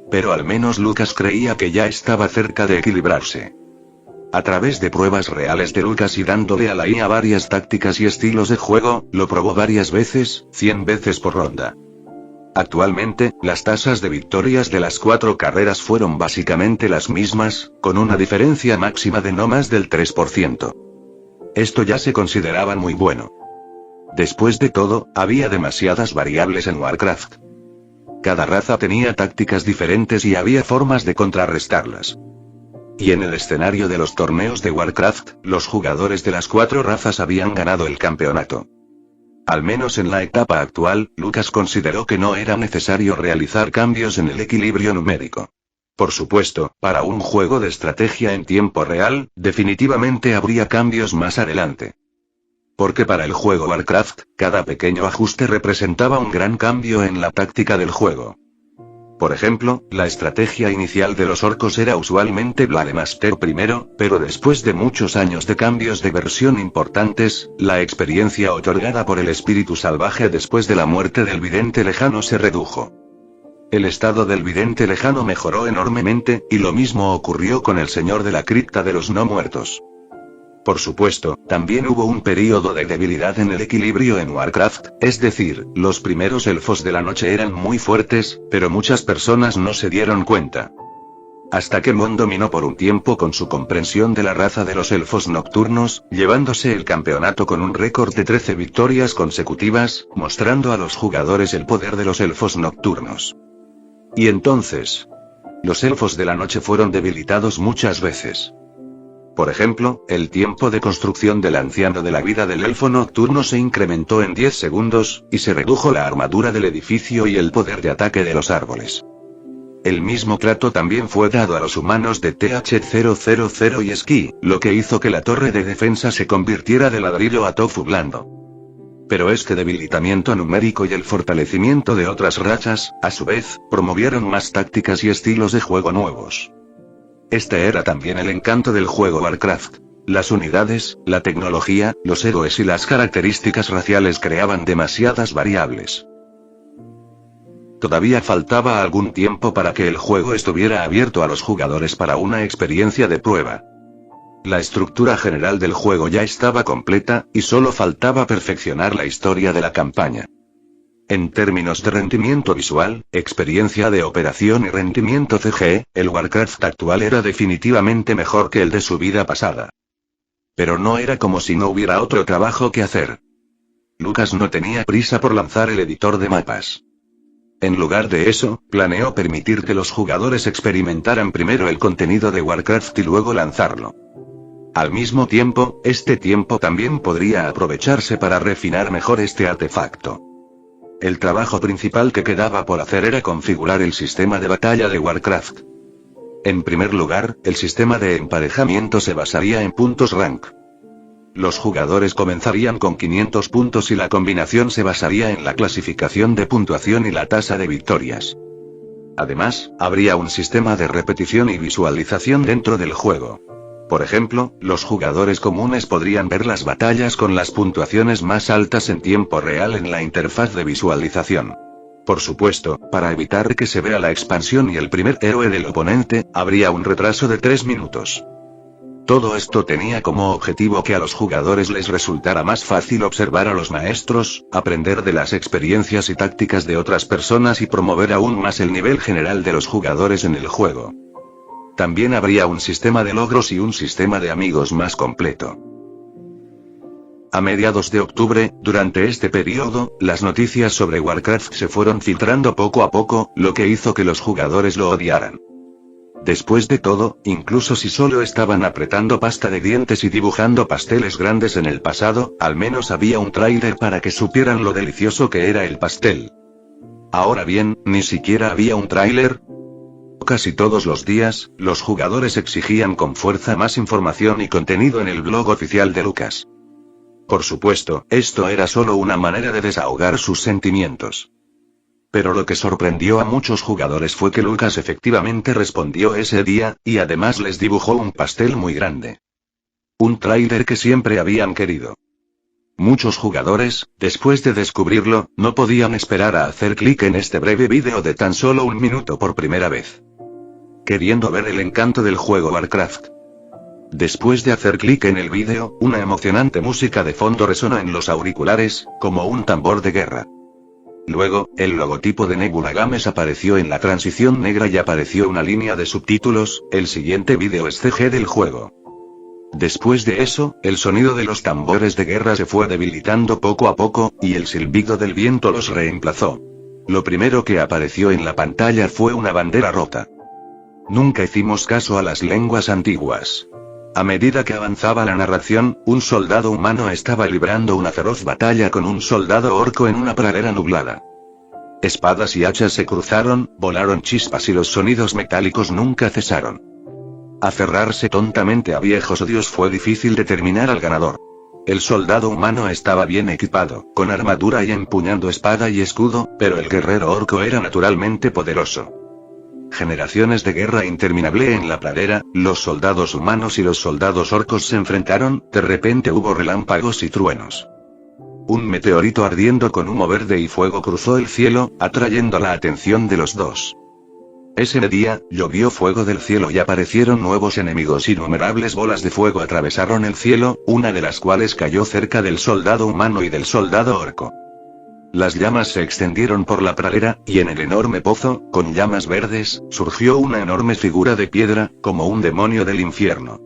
Pero al menos Lucas creía que ya estaba cerca de equilibrarse. A través de pruebas reales de Lucas y dándole a la IA varias tácticas y estilos de juego, lo probó varias veces, 100 veces por ronda. Actualmente, las tasas de victorias de las 4 carreras fueron básicamente las mismas, con una diferencia máxima de no más del 3%. Esto ya se consideraba muy bueno. Después de todo, había demasiadas variables en Warcraft. Cada raza tenía tácticas diferentes y había formas de contrarrestarlas. Y en el escenario de los torneos de Warcraft, los jugadores de las 4 razas habían ganado el campeonato. Al menos en la etapa actual, Lucas consideró que no era necesario realizar cambios en el equilibrio numérico. Por supuesto, para un juego de estrategia en tiempo real, definitivamente habría cambios más adelante. Porque para el juego Warcraft, cada pequeño ajuste representaba un gran cambio en la táctica del juego. Por ejemplo, la estrategia inicial de los orcos era usualmente Blademaster primero, pero después de muchos años de cambios de versión importantes, la experiencia otorgada por el espíritu salvaje después de la muerte del vidente lejano se redujo. El estado del vidente lejano mejoró enormemente, y lo mismo ocurrió con el señor de la cripta de los no muertos. Por supuesto, también hubo un período de debilidad en el equilibrio en Warcraft, es decir, los primeros elfos de la noche eran muy fuertes, pero muchas personas no se dieron cuenta. Hasta que Mon dominó por un tiempo con su comprensión de la raza de los elfos nocturnos, llevándose el campeonato con un récord de 13 victorias consecutivas, mostrando a los jugadores el poder de los elfos nocturnos. Y entonces, los elfos de la noche fueron debilitados muchas veces. Por ejemplo, el tiempo de construcción del anciano de la vida del elfo nocturno se incrementó en 10 segundos, y se redujo la armadura del edificio y el poder de ataque de los árboles. El mismo trato también fue dado a los humanos de TH-000 y Ski, lo que hizo que la torre de defensa se convirtiera de ladrillo a tofu blando. Pero este debilitamiento numérico y el fortalecimiento de otras razas, a su vez, promovieron más tácticas y estilos de juego nuevos. Este era también el encanto del juego Warcraft. Las unidades, la tecnología, los héroes y las características raciales creaban demasiadas variables. Todavía faltaba algún tiempo para que el juego estuviera abierto a los jugadores para una experiencia de prueba. La estructura general del juego ya estaba completa, y solo faltaba perfeccionar la historia de la campaña. En términos de rendimiento visual, experiencia de operación y rendimiento CG, el Warcraft actual era definitivamente mejor que el de su vida pasada. Pero no era como si no hubiera otro trabajo que hacer. Lucas no tenía prisa por lanzar el editor de mapas. En lugar de eso, planeó permitir que los jugadores experimentaran primero el contenido de Warcraft y luego lanzarlo. Al mismo tiempo, este tiempo también podría aprovecharse para refinar mejor este artefacto. El trabajo principal que quedaba por hacer era configurar el sistema de batalla de Warcraft. En primer lugar, el sistema de emparejamiento se basaría en puntos rank. Los jugadores comenzarían con 500 puntos y la combinación se basaría en la clasificación de puntuación y la tasa de victorias. Además, habría un sistema de repetición y visualización dentro del juego. Por ejemplo, los jugadores comunes podrían ver las batallas con las puntuaciones más altas en tiempo real en la interfaz de visualización. Por supuesto, para evitar que se vea la expansión y el primer héroe del oponente, habría un retraso de 3 minutos. Todo esto tenía como objetivo que a los jugadores les resultara más fácil observar a los maestros, aprender de las experiencias y tácticas de otras personas y promover aún más el nivel general de los jugadores en el juego. También habría un sistema de logros y un sistema de amigos más completo. A mediados de octubre, durante este periodo, las noticias sobre Warcraft se fueron filtrando poco a poco, lo que hizo que los jugadores lo odiaran. Después de todo, incluso si solo estaban apretando pasta de dientes y dibujando pasteles grandes en el pasado, al menos había un tráiler para que supieran lo delicioso que era el pastel. Ahora bien, ni siquiera había un tráiler. Casi todos los días, los jugadores exigían con fuerza más información y contenido en el blog oficial de Lucas. Por supuesto, esto era solo una manera de desahogar sus sentimientos. Pero lo que sorprendió a muchos jugadores fue que Lucas efectivamente respondió ese día, y además les dibujó un pastel muy grande. Un tráiler que siempre habían querido. Muchos jugadores, después de descubrirlo, no podían esperar a hacer clic en este breve vídeo de tan solo 1 minuto por primera vez. Queriendo ver el encanto del juego Warcraft. Después de hacer clic en el vídeo, una emocionante música de fondo resonó en los auriculares, como un tambor de guerra. Luego, el logotipo de Nebula Games apareció en la transición negra y apareció una línea de subtítulos, el siguiente vídeo es CG del juego. Después de eso, el sonido de los tambores de guerra se fue debilitando poco a poco, y el silbido del viento los reemplazó. Lo primero que apareció en la pantalla fue una bandera rota. Nunca hicimos caso a las lenguas antiguas. A medida que avanzaba la narración, un soldado humano estaba librando una feroz batalla con un soldado orco en una pradera nublada. Espadas y hachas se cruzaron, volaron chispas y los sonidos metálicos nunca cesaron. Aferrarse tontamente a viejos odios fue difícil determinar al ganador. El soldado humano estaba bien equipado, con armadura y empuñando espada y escudo, pero el guerrero orco era naturalmente poderoso. Generaciones de guerra interminable en la pradera, los soldados humanos y los soldados orcos se enfrentaron, de repente hubo relámpagos y truenos. Un meteorito ardiendo con humo verde y fuego cruzó el cielo, atrayendo la atención de los dos. Ese día, llovió fuego del cielo y aparecieron nuevos enemigos. Innumerables bolas de fuego atravesaron el cielo, una de las cuales cayó cerca del soldado humano y del soldado orco. Las llamas se extendieron por la pradera, y en el enorme pozo, con llamas verdes, surgió una enorme figura de piedra, como un demonio del infierno.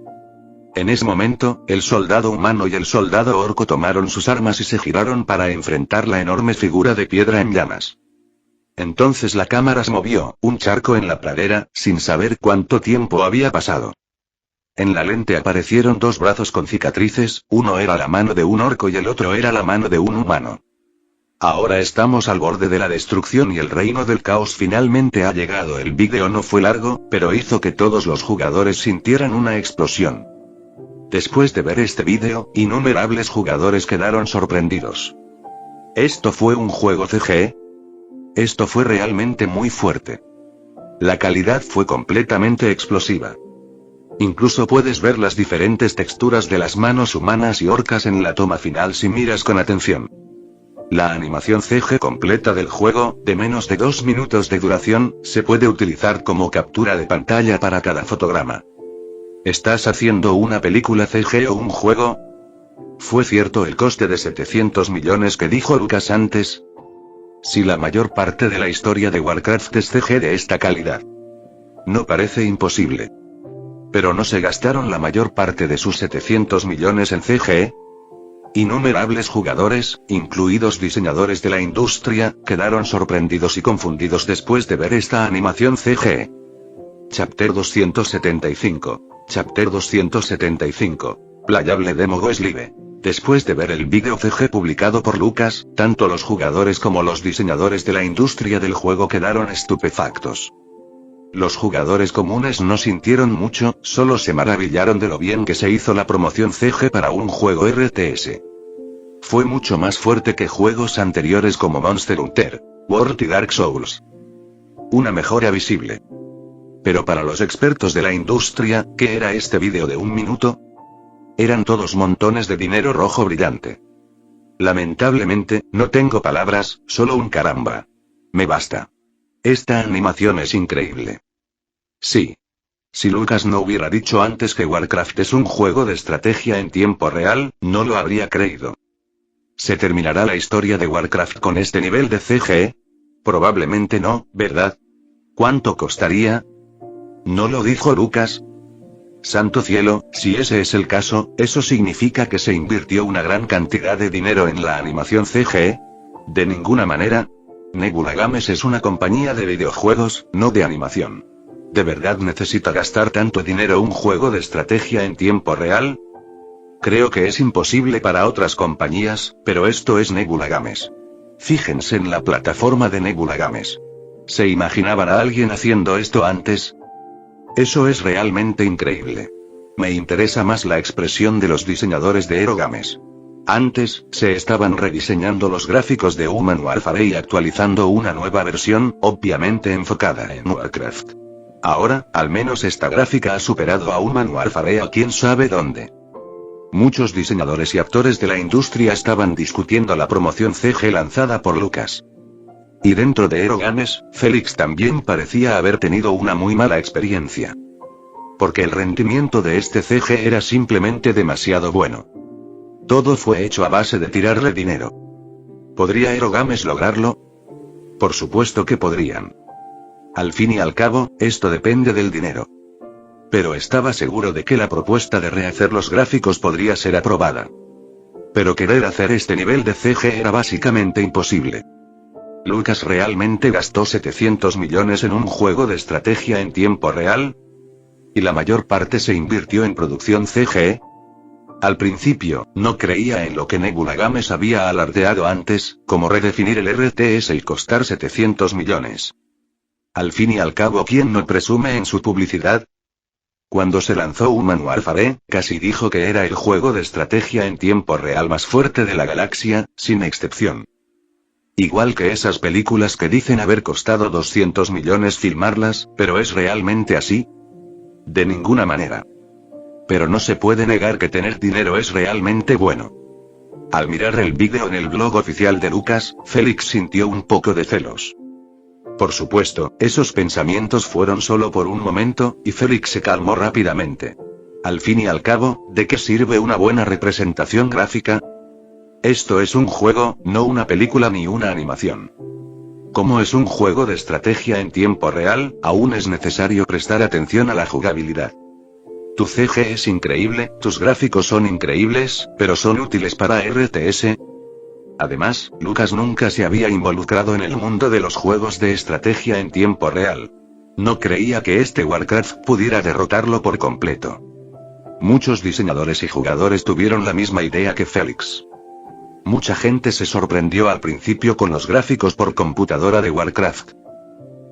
En ese momento, el soldado humano y el soldado orco tomaron sus armas y se giraron para enfrentar la enorme figura de piedra en llamas. Entonces la cámara se movió, un charco en la pradera, sin saber cuánto tiempo había pasado. En la lente aparecieron dos brazos con cicatrices, uno era la mano de un orco y el otro era la mano de un humano. Ahora estamos al borde de la destrucción y el reino del caos finalmente ha llegado. El vídeo no fue largo, pero hizo que todos los jugadores sintieran una explosión. Después de ver este vídeo, innumerables jugadores quedaron sorprendidos. ¿Esto fue un juego CG? Esto fue realmente muy fuerte. La calidad fue completamente explosiva. Incluso puedes ver las diferentes texturas de las manos humanas y orcas en la toma final si miras con atención. La animación CG completa del juego, de menos de 2 minutos de duración, se puede utilizar como captura de pantalla para cada fotograma. ¿Estás haciendo una película CG o un juego? ¿Fue cierto el coste de 700 millones que dijo Lucas antes? Si la mayor parte de la historia de Warcraft es CG de esta calidad. No parece imposible. Pero no se gastaron la mayor parte de sus 700 millones en CG. Innumerables jugadores, incluidos diseñadores de la industria, quedaron sorprendidos y confundidos después de ver esta animación CG. Chapter 275. Chapter 275. Playable Demo Goes Live. Después de ver el vídeo CG publicado por Lucas, tanto los jugadores como los diseñadores de la industria del juego quedaron estupefactos. Los jugadores comunes no sintieron mucho, solo se maravillaron de lo bien que se hizo la promoción CG para un juego RTS. Fue mucho más fuerte que juegos anteriores como Monster Hunter, World y Dark Souls. Una mejora visible. Pero para los expertos de la industria, ¿qué era este vídeo de 1 minuto? Eran todos montones de dinero rojo brillante. Lamentablemente, no tengo palabras, solo un caramba. Me basta. Esta animación es increíble. Sí. Si Lucas no hubiera dicho antes que Warcraft es un juego de estrategia en tiempo real, no lo habría creído. ¿Se terminará la historia de Warcraft con este nivel de CG? Probablemente no, ¿verdad? ¿Cuánto costaría? ¿No lo dijo Lucas? Santo cielo, si ese es el caso, ¿eso significa que se invirtió una gran cantidad de dinero en la animación CG? De ninguna manera. Nebula Games es una compañía de videojuegos, no de animación. ¿De verdad necesita gastar tanto dinero un juego de estrategia en tiempo real? Creo que es imposible para otras compañías, pero esto es Nebula Games. Fíjense en la plataforma de Nebula Games. ¿Se imaginaban a alguien haciendo esto antes? Eso es realmente increíble. Me interesa más la expresión de los diseñadores de Hero Games. Antes, se estaban rediseñando los gráficos de Human Warfare y actualizando una nueva versión, obviamente enfocada en Warcraft. Ahora, al menos esta gráfica ha superado a Human Warfare a quién sabe dónde. Muchos diseñadores y actores de la industria estaban discutiendo la promoción CG lanzada por Lucas. Y dentro de Hero Games, Felix también parecía haber tenido una muy mala experiencia. Porque el rendimiento de este CG era simplemente demasiado bueno. Todo fue hecho a base de tirarle dinero. ¿Podría Hero Games lograrlo? Por supuesto que podrían. Al fin y al cabo, esto depende del dinero. Pero estaba seguro de que la propuesta de rehacer los gráficos podría ser aprobada. Pero querer hacer este nivel de CG era básicamente imposible. ¿Lucas realmente gastó 700 millones en un juego de estrategia en tiempo real? ¿Y la mayor parte se invirtió en producción CG? Al principio, no creía en lo que Nebula Games había alardeado antes, como redefinir el RTS y costar 700 millones. Al fin y al cabo, ¿quién no presume en su publicidad? Cuando se lanzó Human Warfare, casi dijo que era el juego de estrategia en tiempo real más fuerte de la galaxia, sin excepción. Igual que esas películas que dicen haber costado 200 millones filmarlas, ¿pero es realmente así? De ninguna manera. Pero no se puede negar que tener dinero es realmente bueno. Al mirar el vídeo en el blog oficial de Lucas, Felix sintió un poco de celos. Por supuesto, esos pensamientos fueron solo por un momento, y Felix se calmó rápidamente. Al fin y al cabo, ¿de qué sirve una buena representación gráfica? Esto es un juego, no una película ni una animación. Como es un juego de estrategia en tiempo real, aún es necesario prestar atención a la jugabilidad. Tu CG es increíble, tus gráficos son increíbles, pero ¿son útiles para RTS? Además, Lucas nunca se había involucrado en el mundo de los juegos de estrategia en tiempo real. No creía que este Warcraft pudiera derrotarlo por completo. Muchos diseñadores y jugadores tuvieron la misma idea que Felix. Mucha gente se sorprendió al principio con los gráficos por computadora de Warcraft.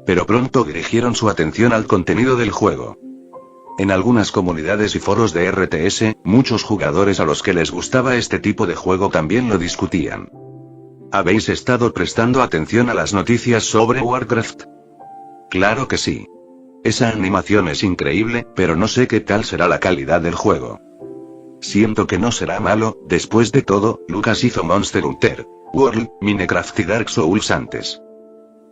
Pero pronto dirigieron su atención al contenido del juego. En algunas comunidades y foros de RTS, muchos jugadores a los que les gustaba este tipo de juego también lo discutían. ¿Habéis estado prestando atención a las noticias sobre Warcraft? Claro que sí. Esa animación es increíble, pero no sé qué tal será la calidad del juego. Siento que no será malo, después de todo, Lucas hizo Monster Hunter World, Minecraft y Dark Souls antes.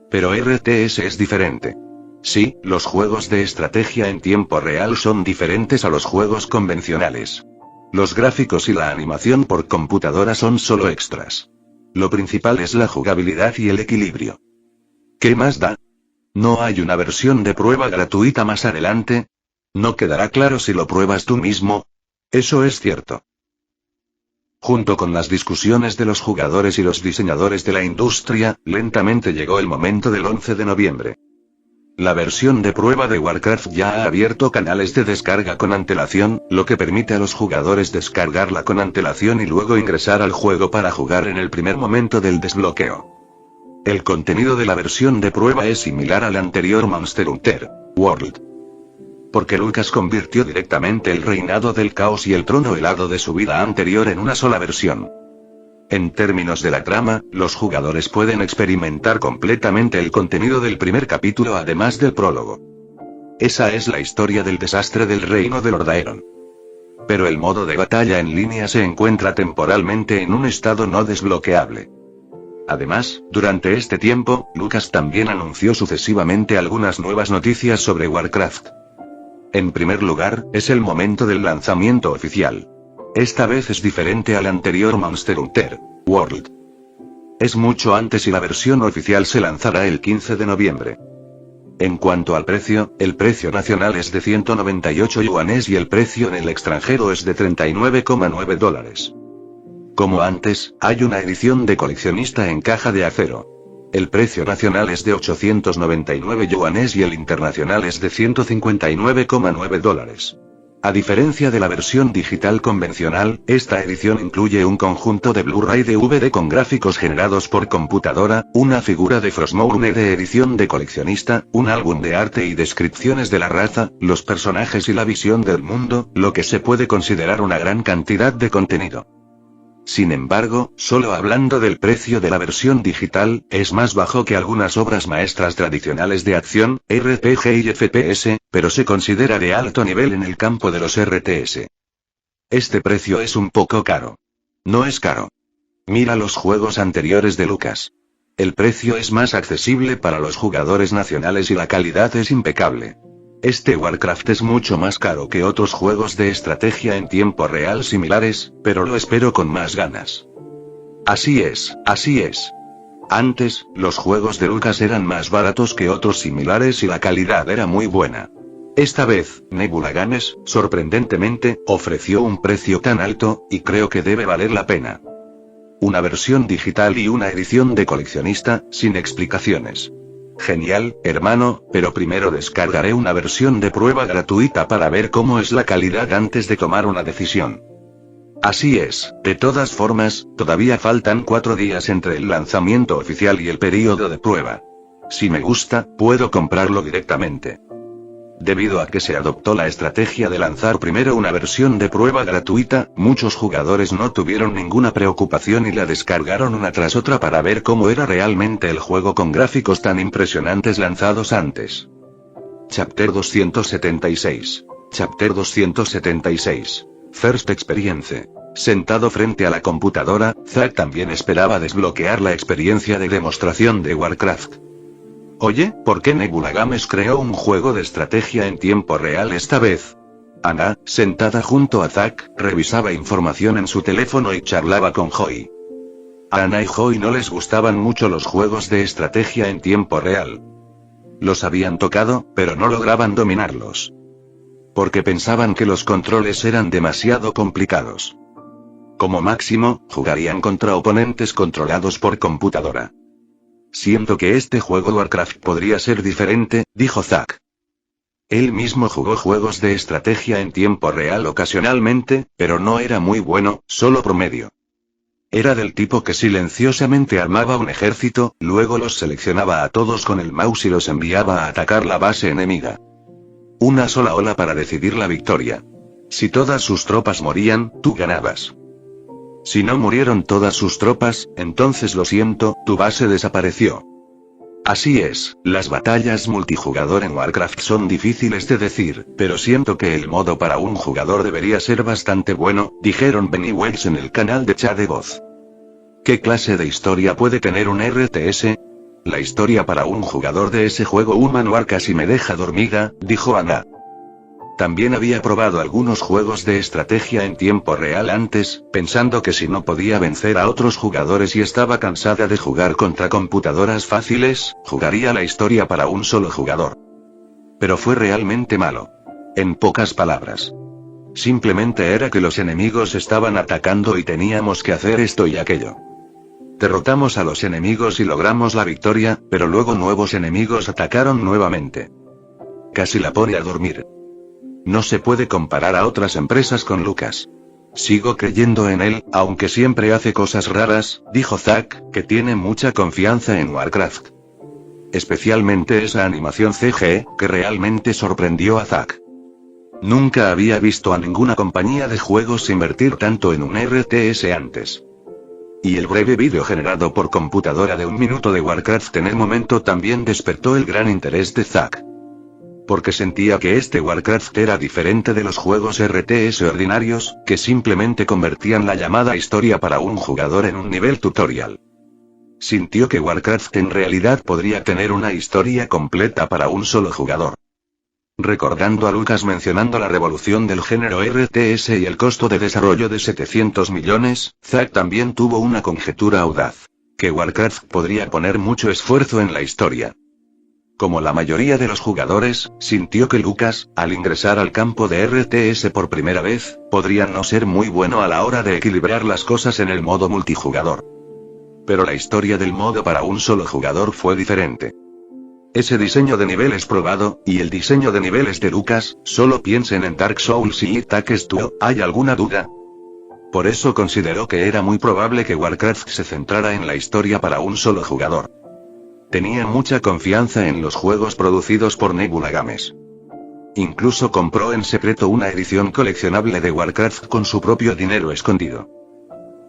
Pero RTS es diferente. Sí, los juegos de estrategia en tiempo real son diferentes a los juegos convencionales. Los gráficos y la animación por computadora son solo extras. Lo principal es la jugabilidad y el equilibrio. ¿Qué más da? ¿No hay una versión de prueba gratuita más adelante? ¿No quedará claro si lo pruebas tú mismo? Eso es cierto. Junto con las discusiones de los jugadores y los diseñadores de la industria, lentamente llegó el momento del 11 de noviembre. La versión de prueba de Warcraft ya ha abierto canales de descarga con antelación, lo que permite a los jugadores descargarla con antelación y luego ingresar al juego para jugar en el primer momento del desbloqueo. El contenido de la versión de prueba es similar al anterior Monster Hunter World. Porque Lucas convirtió directamente el reinado del caos y el trono helado de su vida anterior en una sola versión. En términos de la trama, los jugadores pueden experimentar completamente el contenido del primer capítulo además del prólogo. Esa es la historia del desastre del reino de Lordaeron. Pero el modo de batalla en línea se encuentra temporalmente en un estado no desbloqueable. Además, durante este tiempo, Lucas también anunció sucesivamente algunas nuevas noticias sobre Warcraft. En primer lugar, es el momento del lanzamiento oficial. Esta vez es diferente al anterior Monster Hunter World. Es mucho antes y la versión oficial se lanzará el 15 de noviembre. En cuanto al precio, el precio nacional es de 198 yuanes y el precio en el extranjero es de $39,9. Como antes, hay una edición de coleccionista en caja de acero. El precio nacional es de 899 yuanes y el internacional es de $159,9. A diferencia de la versión digital convencional, esta edición incluye un conjunto de Blu-ray DVD con gráficos generados por computadora, una figura de Frostmourne de edición de coleccionista, un álbum de arte y descripciones de la raza, los personajes y la visión del mundo, lo que se puede considerar una gran cantidad de contenido. Sin embargo, solo hablando del precio de la versión digital, es más bajo que algunas obras maestras tradicionales de acción, RPG y FPS, pero se considera de alto nivel en el campo de los RTS. Este precio es un poco caro. No es caro. Mira los juegos anteriores de Lucas. El precio es más accesible para los jugadores nacionales y la calidad es impecable. Este Warcraft es mucho más caro que otros juegos de estrategia en tiempo real similares, pero lo espero con más ganas. Así es, así es. Antes, los juegos de Lucas eran más baratos que otros similares y la calidad era muy buena. Esta vez, Nebula Games, sorprendentemente, ofreció un precio tan alto, y creo que debe valer la pena. Una versión digital y una edición de coleccionista, sin explicaciones. Genial, hermano, pero primero descargaré una versión de prueba gratuita para ver cómo es la calidad antes de tomar una decisión. Así es, de todas formas, todavía faltan 4 días entre el lanzamiento oficial y el periodo de prueba. Si me gusta, puedo comprarlo directamente. Debido a que se adoptó la estrategia de lanzar primero una versión de prueba gratuita, muchos jugadores no tuvieron ninguna preocupación y la descargaron una tras otra para ver cómo era realmente el juego con gráficos tan impresionantes lanzados antes. Chapter 276. Chapter 276. First Experience. Sentado frente a la computadora, Zack también esperaba desbloquear la experiencia de demostración de Warcraft. Oye, ¿por qué Nebula Games creó un juego de estrategia en tiempo real esta vez? Ana, sentada junto a Zack, revisaba información en su teléfono y charlaba con Joy. A Ana y Joy no les gustaban mucho los juegos de estrategia en tiempo real. Los habían tocado, pero no lograban dominarlos. Porque pensaban que los controles eran demasiado complicados. Como máximo, jugarían contra oponentes controlados por computadora. Siento que este juego Warcraft podría ser diferente, dijo Zack. Él mismo jugó juegos de estrategia en tiempo real ocasionalmente, pero no era muy bueno, solo promedio. Era del tipo que silenciosamente armaba un ejército, luego los seleccionaba a todos con el mouse y los enviaba a atacar la base enemiga. Una sola ola para decidir la victoria. Si todas sus tropas morían, tú ganabas. Si no murieron todas sus tropas, entonces lo siento, tu base desapareció. Así es, las batallas multijugador en Warcraft son difíciles de decir, pero siento que el modo para un jugador debería ser bastante bueno, dijeron Benny Wells en el canal de chat de voz. ¿Qué clase de historia puede tener un RTS? La historia para un jugador de ese juego Humanware casi me deja dormida, dijo Ana. También había probado algunos juegos de estrategia en tiempo real antes, pensando que si no podía vencer a otros jugadores y estaba cansada de jugar contra computadoras fáciles, jugaría la historia para un solo jugador. Pero fue realmente malo. En pocas palabras. Simplemente era que los enemigos estaban atacando y teníamos que hacer esto y aquello. Derrotamos a los enemigos y logramos la victoria, pero luego nuevos enemigos atacaron nuevamente. Casi la pone a dormir. No se puede comparar a otras empresas con Lucas. Sigo creyendo en él, aunque siempre hace cosas raras, dijo Zack, que tiene mucha confianza en Warcraft. Especialmente esa animación CG, que realmente sorprendió a Zack. Nunca había visto a ninguna compañía de juegos invertir tanto en un RTS antes. Y el breve vídeo generado por computadora de 1 minuto de Warcraft en el momento también despertó el gran interés de Zack. Porque sentía que este Warcraft era diferente de los juegos RTS ordinarios, que simplemente convertían la llamada historia para un jugador en un nivel tutorial. Sintió que Warcraft en realidad podría tener una historia completa para un solo jugador. Recordando a Lucas mencionando la revolución del género RTS y el costo de desarrollo de 700 millones, Zack también tuvo una conjetura audaz. Que Warcraft podría poner mucho esfuerzo en la historia. Como la mayoría de los jugadores, sintió que Lucas, al ingresar al campo de RTS por primera vez, podría no ser muy bueno a la hora de equilibrar las cosas en el modo multijugador. Pero la historia del modo para un solo jugador fue diferente. Ese diseño de niveles probado, y el diseño de niveles de Lucas, solo piensen en Dark Souls y Takes Two, ¿hay alguna duda? Por eso consideró que era muy probable que Warcraft se centrara en la historia para un solo jugador. Tenía mucha confianza en los juegos producidos por Nebula Games. Incluso compró en secreto una edición coleccionable de Warcraft con su propio dinero escondido.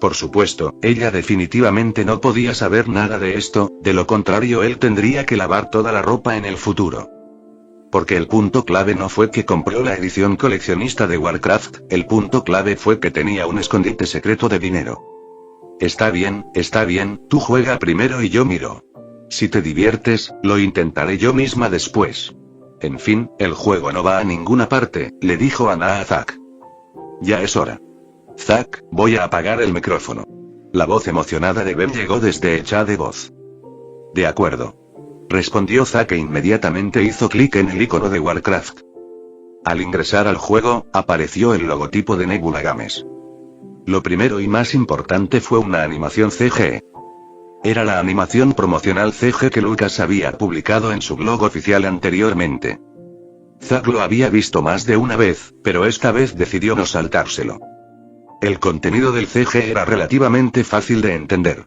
Por supuesto, ella definitivamente no podía saber nada de esto, de lo contrario él tendría que lavar toda la ropa en el futuro. Porque el punto clave no fue que compró la edición coleccionista de Warcraft, el punto clave fue que tenía un escondite secreto de dinero. Está bien, tú juega primero y yo miro. Si te diviertes, lo intentaré yo misma después. En fin, el juego no va a ninguna parte, le dijo Ana a Zack. Ya es hora. Zack, voy a apagar el micrófono. La voz emocionada de Ben llegó desde el chat de voz. De acuerdo. Respondió Zack e inmediatamente hizo clic en el icono de Warcraft. Al ingresar al juego, apareció el logotipo de Nebula Games. Lo primero y más importante fue una animación CG. Era la animación promocional CG que Lucas había publicado en su blog oficial anteriormente. Zack lo había visto más de una vez, pero esta vez decidió no saltárselo. El contenido del CG era relativamente fácil de entender.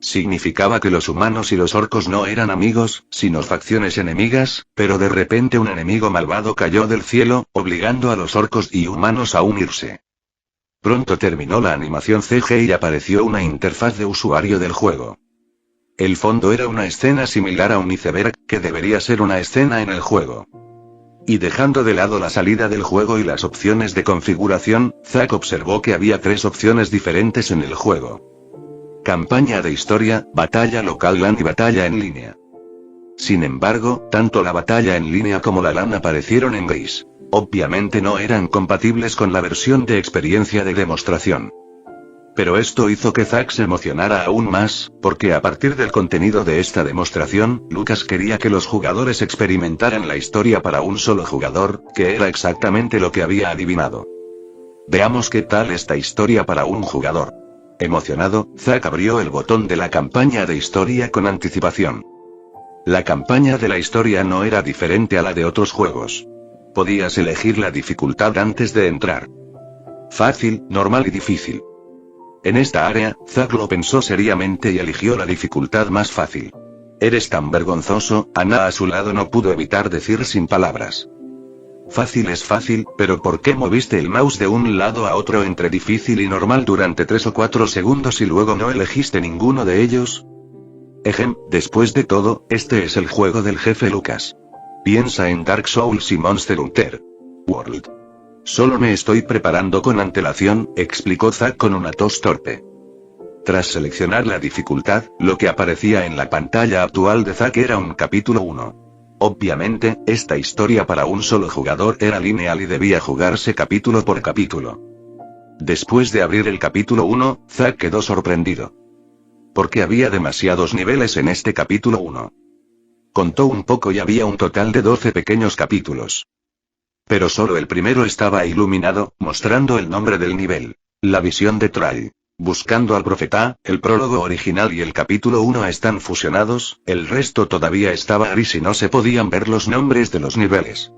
Significaba que los humanos y los orcos no eran amigos, sino facciones enemigas, pero de repente un enemigo malvado cayó del cielo, obligando a los orcos y humanos a unirse. Pronto terminó la animación CG y apareció una interfaz de usuario del juego. El fondo era una escena similar a un iceberg, que debería ser una escena en el juego. Y dejando de lado la salida del juego y las opciones de configuración, Zack observó que había 3 opciones diferentes en el juego. Campaña de historia, batalla local LAN y batalla en línea. Sin embargo, tanto la batalla en línea como la LAN aparecieron en gris. Obviamente no eran compatibles con la versión de experiencia de demostración. Pero esto hizo que Zack se emocionara aún más, porque a partir del contenido de esta demostración, Lucas quería que los jugadores experimentaran la historia para un solo jugador, que era exactamente lo que había adivinado. Veamos qué tal esta historia para un jugador. Emocionado, Zack abrió el botón de la campaña de historia con anticipación. La campaña de la historia no era diferente a la de otros juegos. Podías elegir la dificultad antes de entrar. Fácil, normal y difícil. En esta área, Zack lo pensó seriamente y eligió la dificultad más fácil. Eres tan vergonzoso, Ana a su lado no pudo evitar decir sin palabras. Fácil es fácil, pero ¿por qué moviste el mouse de un lado a otro entre difícil y normal durante 3 o 4 segundos y luego no elegiste ninguno de ellos? Después de todo, este es el juego del jefe Lucas. Piensa en Dark Souls y Monster Hunter World. Solo me estoy preparando con antelación, explicó Zack con una tos torpe. Tras seleccionar la dificultad, lo que aparecía en la pantalla actual de Zack era un capítulo 1. Obviamente, esta historia para un solo jugador era lineal y debía jugarse capítulo por capítulo. Después de abrir el capítulo 1, Zack quedó sorprendido. Porque había demasiados niveles en este capítulo 1. Contó un poco y había un total de 12 pequeños capítulos. Pero solo el primero estaba iluminado, mostrando el nombre del nivel. La visión de Try. Buscando al profeta, el prólogo original y el capítulo 1 están fusionados, el resto todavía estaba gris y no se podían ver los nombres de los niveles.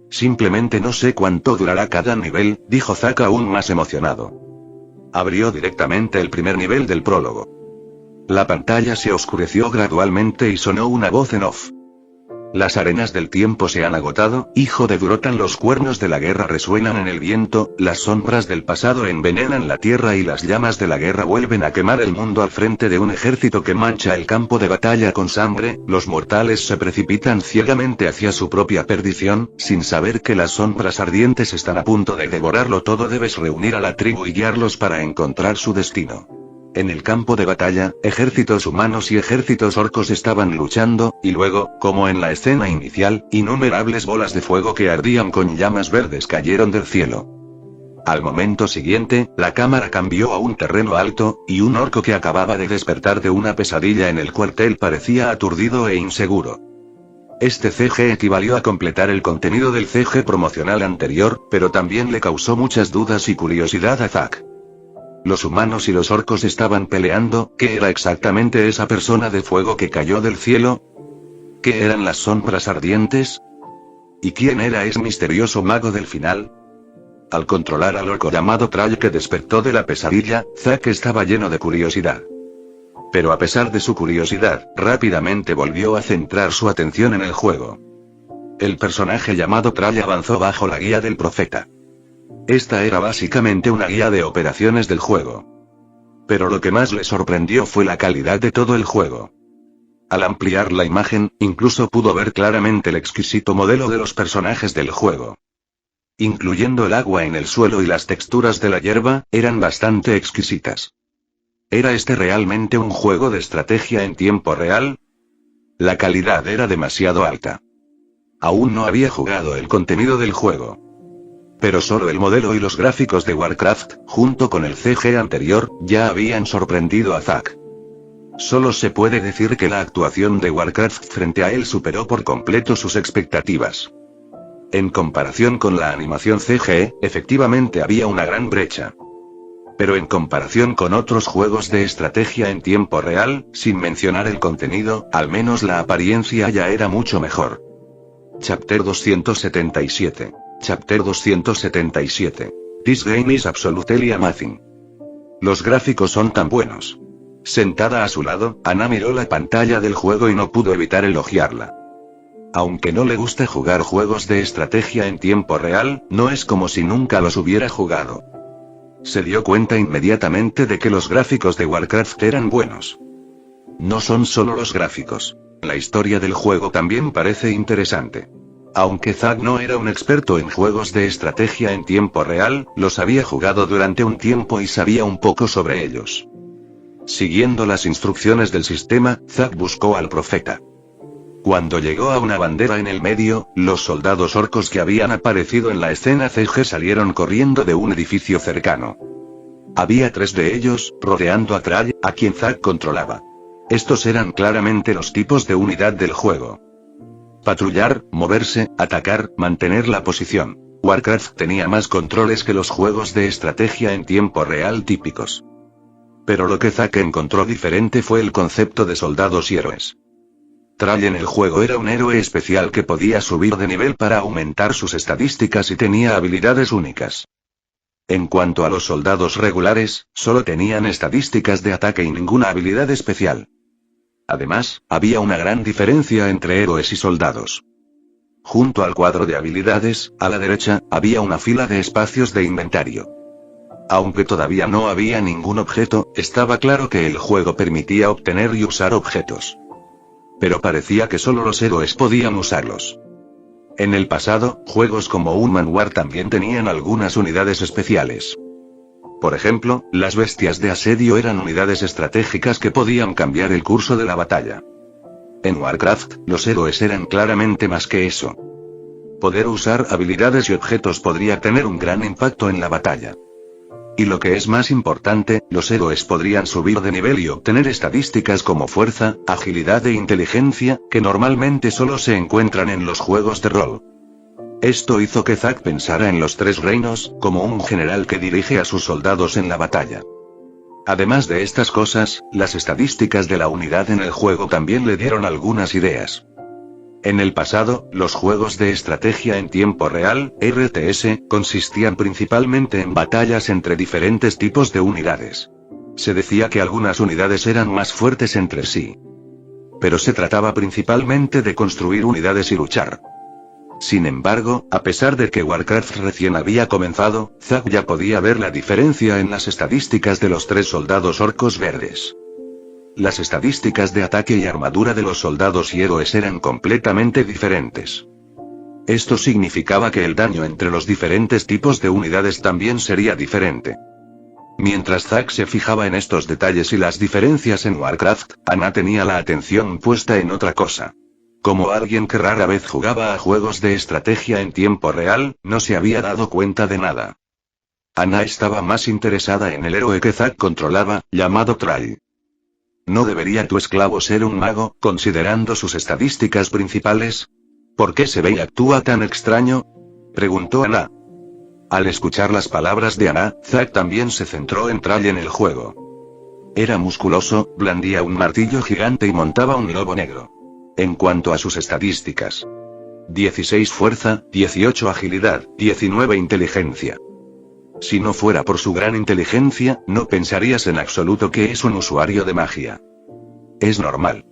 Simplemente no sé cuánto durará cada nivel, dijo Zack aún más emocionado. Abrió directamente el primer nivel del prólogo. La pantalla se oscureció gradualmente y sonó una voz en off. Las arenas del tiempo se han agotado, hijo de Durotan, los cuernos de la guerra resuenan en el viento, las sombras del pasado envenenan la tierra y las llamas de la guerra vuelven a quemar el mundo al frente de un ejército que mancha el campo de batalla con sangre, los mortales se precipitan ciegamente hacia su propia perdición, sin saber que las sombras ardientes están a punto de devorarlo todo. Debes reunir a la tribu y guiarlos para encontrar su destino. En el campo de batalla, ejércitos humanos y ejércitos orcos estaban luchando, y luego, como en la escena inicial, innumerables bolas de fuego que ardían con llamas verdes cayeron del cielo. Al momento siguiente, la cámara cambió a un terreno alto, y un orco que acababa de despertar de una pesadilla en el cuartel parecía aturdido e inseguro. Este CG equivalió a completar el contenido del CG promocional anterior, pero también le causó muchas dudas y curiosidad a Zack. Los humanos y los orcos estaban peleando. ¿Qué era exactamente esa persona de fuego que cayó del cielo? ¿Qué eran las sombras ardientes? ¿Y quién era ese misterioso mago del final? Al controlar al orco llamado Try que despertó de la pesadilla, Zack estaba lleno de curiosidad. Pero a pesar de su curiosidad, rápidamente volvió a centrar su atención en el juego. El personaje llamado Try avanzó bajo la guía del profeta. Esta era básicamente una guía de operaciones del juego. Pero lo que más le sorprendió fue la calidad de todo el juego. Al ampliar la imagen, incluso pudo ver claramente el exquisito modelo de los personajes del juego. Incluyendo el agua en el suelo y las texturas de la hierba, eran bastante exquisitas. ¿Era este realmente un juego de estrategia en tiempo real? La calidad era demasiado alta. Aún no había jugado el contenido del juego. Pero solo el modelo y los gráficos de Warcraft, junto con el CG anterior, ya habían sorprendido a Zack. Solo se puede decir que la actuación de Warcraft frente a él superó por completo sus expectativas. En comparación con la animación CG, efectivamente había una gran brecha. Pero en comparación con otros juegos de estrategia en tiempo real, sin mencionar el contenido, al menos la apariencia ya era mucho mejor. Chapter 277. Chapter 277. This game is absolutely amazing. Los gráficos son tan buenos. Sentada a su lado, Ana miró la pantalla del juego y no pudo evitar elogiarla. Aunque no le gusta jugar juegos de estrategia en tiempo real, no es como si nunca los hubiera jugado. Se dio cuenta inmediatamente de que los gráficos de Warcraft eran buenos. No son solo los gráficos. La historia del juego también parece interesante. Aunque Zack no era un experto en juegos de estrategia en tiempo real, los había jugado durante un tiempo y sabía un poco sobre ellos. Siguiendo las instrucciones del sistema, Zack buscó al profeta. Cuando llegó a una bandera en el medio, los soldados orcos que habían aparecido en la escena CG salieron corriendo de un edificio cercano. Había 3 de ellos, rodeando a Try, a quien Zack controlaba. Estos eran claramente los tipos de unidad del juego. Patrullar, moverse, atacar, mantener la posición. Warcraft tenía más controles que los juegos de estrategia en tiempo real típicos. Pero lo que Zack encontró diferente fue el concepto de soldados y héroes. Try en el juego era un héroe especial que podía subir de nivel para aumentar sus estadísticas y tenía habilidades únicas. En cuanto a los soldados regulares, solo tenían estadísticas de ataque y ninguna habilidad especial. Además, había una gran diferencia entre héroes y soldados. Junto al cuadro de habilidades, a la derecha, había una fila de espacios de inventario. Aunque todavía no había ningún objeto, estaba claro que el juego permitía obtener y usar objetos. Pero parecía que solo los héroes podían usarlos. En el pasado, juegos como Unman War también tenían algunas unidades especiales. Por ejemplo, las bestias de asedio eran unidades estratégicas que podían cambiar el curso de la batalla. En Warcraft, los héroes eran claramente más que eso. Poder usar habilidades y objetos podría tener un gran impacto en la batalla. Y lo que es más importante, los héroes podrían subir de nivel y obtener estadísticas como fuerza, agilidad e inteligencia, que normalmente solo se encuentran en los juegos de rol. Esto hizo que Zack pensara en los Tres Reinos, como un general que dirige a sus soldados en la batalla. Además de estas cosas, las estadísticas de la unidad en el juego también le dieron algunas ideas. En el pasado, los juegos de estrategia en tiempo real, RTS, consistían principalmente en batallas entre diferentes tipos de unidades. Se decía que algunas unidades eran más fuertes entre sí. Pero se trataba principalmente de construir unidades y luchar. Sin embargo, a pesar de que Warcraft recién había comenzado, Zack ya podía ver la diferencia en las estadísticas de los 3 soldados orcos verdes. Las estadísticas de ataque y armadura de los soldados y héroes eran completamente diferentes. Esto significaba que el daño entre los diferentes tipos de unidades también sería diferente. Mientras Zack se fijaba en estos detalles y las diferencias en Warcraft, Ana tenía la atención puesta en otra cosa. Como alguien que rara vez jugaba a juegos de estrategia en tiempo real, no se había dado cuenta de nada. Ana estaba más interesada en el héroe que Zack controlaba, llamado Thrall. ¿No debería tu esclavo ser un mago, considerando sus estadísticas principales? ¿Por qué se ve y actúa tan extraño?, preguntó Ana. Al escuchar las palabras de Ana, Zack también se centró en Thrall en el juego. Era musculoso, blandía un martillo gigante y montaba un lobo negro. En cuanto a sus estadísticas: 16 fuerza, 18 agilidad, 19 inteligencia. Si no fuera por su gran inteligencia, no pensarías en absoluto que es un usuario de magia. Es normal.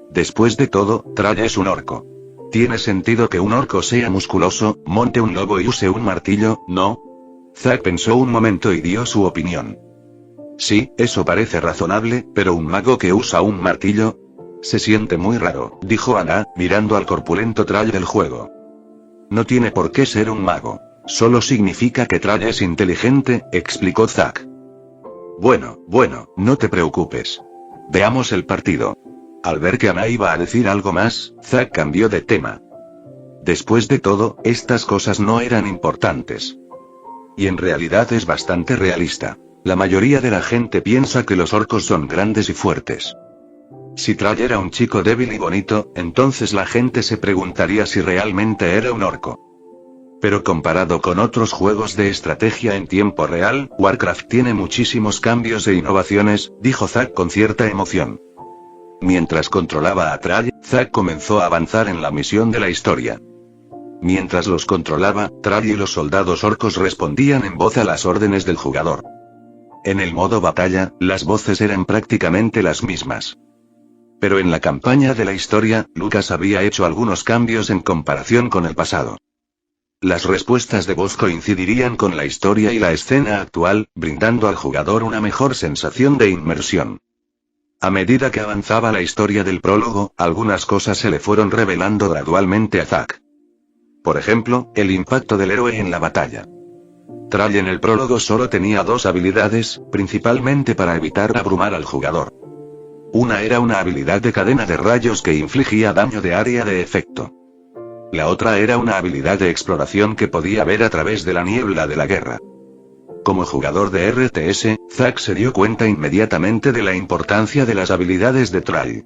Después de todo, Thrall es un orco. Tiene sentido que un orco sea musculoso, monte un lobo y use un martillo, ¿no? Zack pensó un momento y dio su opinión. Sí, eso parece razonable, pero un mago que usa un martillo se siente muy raro, dijo Ana, mirando al corpulento Thrall del juego. No tiene por qué ser un mago. Solo significa que Thrall es inteligente, explicó Zack. Bueno, no te preocupes. Veamos el partido. Al ver que Ana iba a decir algo más, Zack cambió de tema. Después de todo, estas cosas no eran importantes. Y en realidad es bastante realista. La mayoría de la gente piensa que los orcos son grandes y fuertes. Si Thrall era un chico débil y bonito, entonces la gente se preguntaría si realmente era un orco. Pero comparado con otros juegos de estrategia en tiempo real, Warcraft tiene muchísimos cambios e innovaciones, dijo Zack con cierta emoción. Mientras controlaba a Thrall, Zack comenzó a avanzar en la misión de la historia. Mientras los controlaba, Thrall y los soldados orcos respondían en voz a las órdenes del jugador. En el modo batalla, las voces eran prácticamente las mismas. Pero en la campaña de la historia, Lucas había hecho algunos cambios en comparación con el pasado. Las respuestas de voz coincidirían con la historia y la escena actual, brindando al jugador una mejor sensación de inmersión. A medida que avanzaba la historia del prólogo, algunas cosas se le fueron revelando gradualmente a Zack. Por ejemplo, el impacto del héroe en la batalla. Thrall en el prólogo solo tenía 2 habilidades, principalmente para evitar abrumar al jugador. Una era una habilidad de cadena de rayos que infligía daño de área de efecto. La otra era una habilidad de exploración que podía ver a través de la niebla de la guerra. Como jugador de RTS, Zack se dio cuenta inmediatamente de la importancia de las habilidades de Thrall.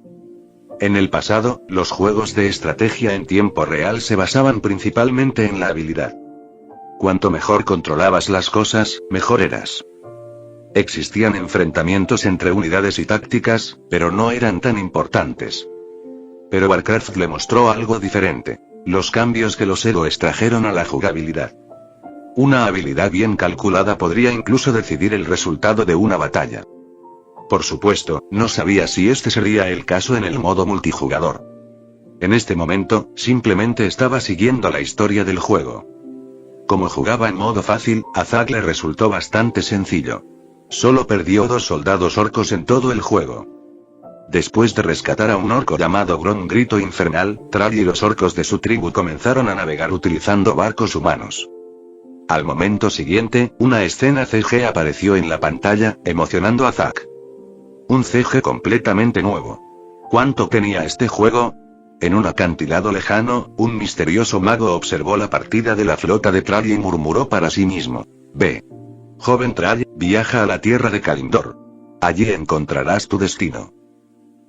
En el pasado, los juegos de estrategia en tiempo real se basaban principalmente en la habilidad. Cuanto mejor controlabas las cosas, mejor eras. Existían enfrentamientos entre unidades y tácticas, pero no eran tan importantes. Pero Warcraft le mostró algo diferente: los cambios que los héroes trajeron a la jugabilidad. Una habilidad bien calculada podría incluso decidir el resultado de una batalla. Por supuesto, no sabía si este sería el caso en el modo multijugador. En este momento, simplemente estaba siguiendo la historia del juego. Como jugaba en modo fácil, a Zack le resultó bastante sencillo. Solo perdió 2 soldados orcos en todo el juego. Después de rescatar a un orco llamado Grom Grito Infernal, Thrall y los orcos de su tribu comenzaron a navegar utilizando barcos humanos. Al momento siguiente, una escena CG apareció en la pantalla, emocionando a Zack. Un CG completamente nuevo. ¿Cuánto tenía este juego? En un acantilado lejano, un misterioso mago observó la partida de la flota de Thrall y murmuró para sí mismo: «Ve. Joven Thrall, viaja a la tierra de Kalimdor. Allí encontrarás tu destino».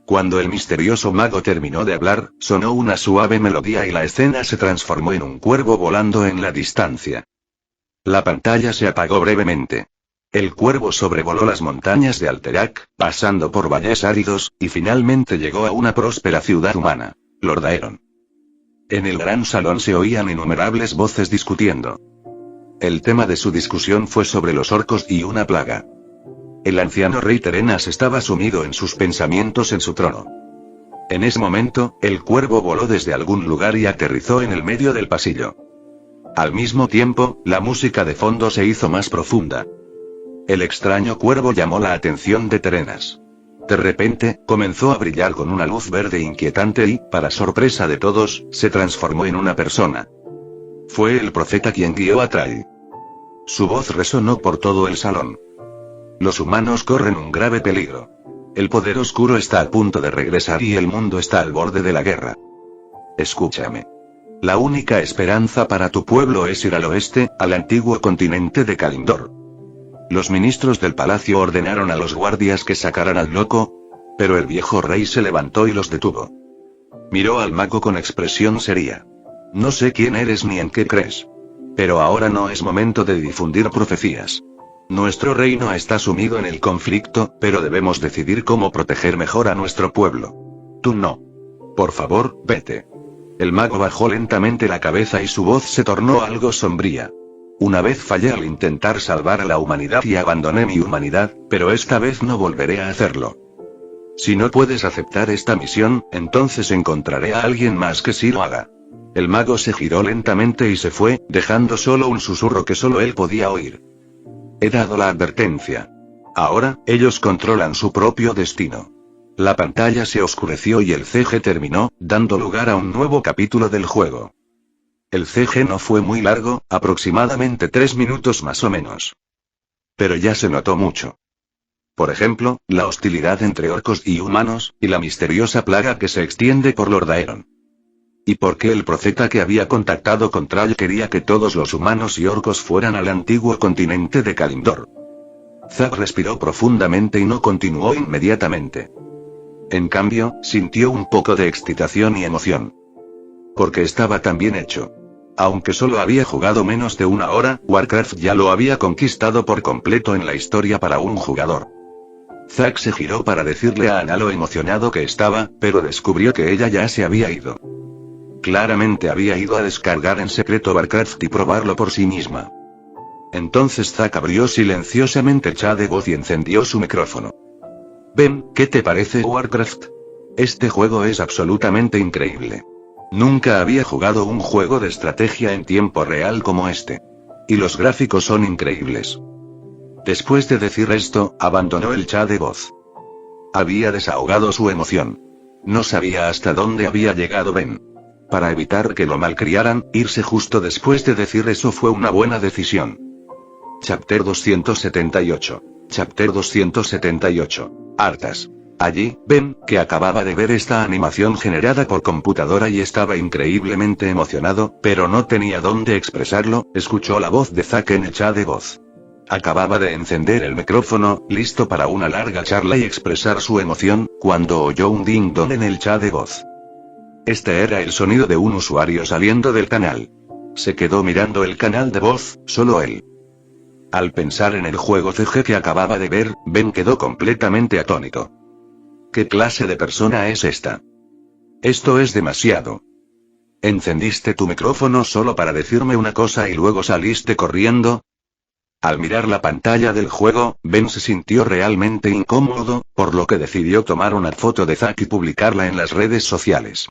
Cuando el misterioso mago terminó de hablar, sonó una suave melodía y la escena se transformó en un cuervo volando en la distancia. La pantalla se apagó brevemente. El cuervo sobrevoló las montañas de Alterac, pasando por valles áridos, y finalmente llegó a una próspera ciudad humana, Lordaeron. En el gran salón se oían innumerables voces discutiendo. El tema de su discusión fue sobre los orcos y una plaga. El anciano rey Terenas estaba sumido en sus pensamientos en su trono. En ese momento, el cuervo voló desde algún lugar y aterrizó en el medio del pasillo. Al mismo tiempo, la música de fondo se hizo más profunda. El extraño cuervo llamó la atención de Terenas. De repente, comenzó a brillar con una luz verde inquietante y, para sorpresa de todos, se transformó en una persona. Fue el profeta quien guió a Thrall. Su voz resonó por todo el salón. Los humanos corren un grave peligro. El poder oscuro está a punto de regresar y el mundo está al borde de la guerra. Escúchame. La única esperanza para tu pueblo es ir al oeste, al antiguo continente de Kalimdor. Los ministros del palacio ordenaron a los guardias que sacaran al loco, pero el viejo rey se levantó y los detuvo. Miró al mago con expresión seria. No sé quién eres ni en qué crees. Pero ahora no es momento de difundir profecías. Nuestro reino está sumido en el conflicto, pero debemos decidir cómo proteger mejor a nuestro pueblo. Tú no. Por favor, vete. El mago bajó lentamente la cabeza y su voz se tornó algo sombría. Una vez fallé al intentar salvar a la humanidad y abandoné mi humanidad, pero esta vez no volveré a hacerlo. Si no puedes aceptar esta misión, entonces encontraré a alguien más que sí lo haga. El mago se giró lentamente y se fue, dejando solo un susurro que solo él podía oír. He dado la advertencia. Ahora, ellos controlan su propio destino. La pantalla se oscureció y el CG terminó, dando lugar a un nuevo capítulo del juego. El CG no fue muy largo, aproximadamente 3 minutos más o menos. Pero ya se notó mucho. Por ejemplo, la hostilidad entre orcos y humanos, y la misteriosa plaga que se extiende por Lordaeron. ¿Y por qué el profeta que había contactado con Thrall quería que todos los humanos y orcos fueran al antiguo continente de Kalimdor? Zack respiró profundamente y no continuó inmediatamente. En cambio, sintió un poco de excitación y emoción. Porque estaba tan bien hecho. Aunque solo había jugado menos de 1 hora, Warcraft ya lo había conquistado por completo en la historia para un jugador. Zack se giró para decirle a Ana lo emocionado que estaba, pero descubrió que ella ya se había ido. Claramente había ido a descargar en secreto Warcraft y probarlo por sí misma. Entonces Zack abrió silenciosamente el chat de voz y encendió su micrófono. Ben, ¿qué te parece Warcraft? Este juego es absolutamente increíble. Nunca había jugado un juego de estrategia en tiempo real como este. Y los gráficos son increíbles. Después de decir esto, abandonó el chat de voz. Había desahogado su emoción. No sabía hasta dónde había llegado Ben. Para evitar que lo malcriaran, irse justo después de decir eso fue una buena decisión. Chapter 278. Chapter 278. Hartas. Allí, Ben, que acababa de ver esta animación generada por computadora y estaba increíblemente emocionado, pero no tenía dónde expresarlo, escuchó la voz de Zack en el chat de voz. Acababa de encender el micrófono, listo para una larga charla y expresar su emoción, cuando oyó un ding-dong en el chat de voz. Este era el sonido de un usuario saliendo del canal. Se quedó mirando el canal de voz, solo él. Al pensar en el juego CG que acababa de ver, Ben quedó completamente atónito. ¿Qué clase de persona es esta? Esto es demasiado. ¿Encendiste tu micrófono solo para decirme una cosa y luego saliste corriendo? Al mirar la pantalla del juego, Ben se sintió realmente incómodo, por lo que decidió tomar una foto de Zack y publicarla en las redes sociales.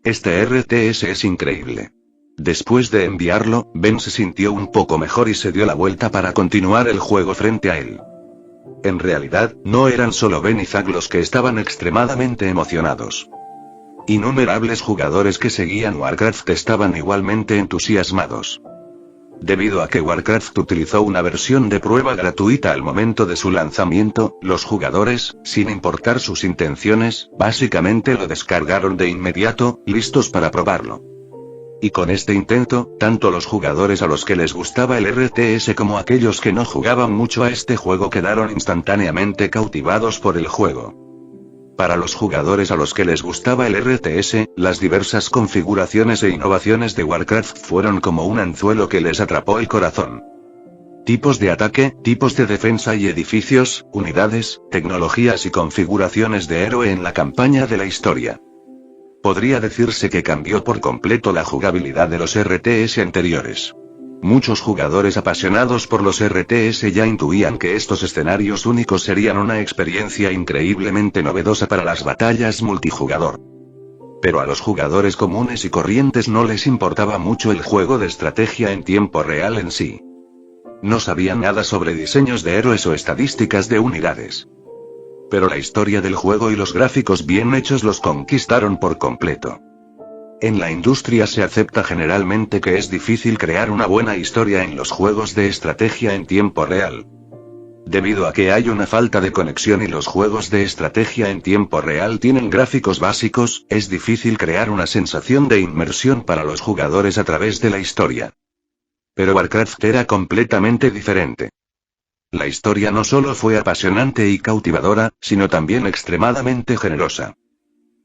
Este RTS es increíble. Después de enviarlo, Ben se sintió un poco mejor y se dio la vuelta para continuar el juego frente a él. En realidad, no eran solo Ben y Zack los que estaban extremadamente emocionados. Innumerables jugadores que seguían Warcraft estaban igualmente entusiasmados. Debido a que Warcraft utilizó una versión de prueba gratuita al momento de su lanzamiento, los jugadores, sin importar sus intenciones, básicamente lo descargaron de inmediato, listos para probarlo. Y con este intento, tanto los jugadores a los que les gustaba el RTS como aquellos que no jugaban mucho a este juego quedaron instantáneamente cautivados por el juego. Para los jugadores a los que les gustaba el RTS, las diversas configuraciones e innovaciones de Warcraft fueron como un anzuelo que les atrapó el corazón. Tipos de ataque, tipos de defensa y edificios, unidades, tecnologías y configuraciones de héroe en la campaña de la historia. Podría decirse que cambió por completo la jugabilidad de los RTS anteriores. Muchos jugadores apasionados por los RTS ya intuían que estos escenarios únicos serían una experiencia increíblemente novedosa para las batallas multijugador. Pero a los jugadores comunes y corrientes no les importaba mucho el juego de estrategia en tiempo real en sí. No sabían nada sobre diseños de héroes o estadísticas de unidades. Pero la historia del juego y los gráficos bien hechos los conquistaron por completo. En la industria se acepta generalmente que es difícil crear una buena historia en los juegos de estrategia en tiempo real. Debido a que hay una falta de conexión y los juegos de estrategia en tiempo real tienen gráficos básicos, es difícil crear una sensación de inmersión para los jugadores a través de la historia. Pero Warcraft era completamente diferente. La historia no solo fue apasionante y cautivadora, sino también extremadamente generosa.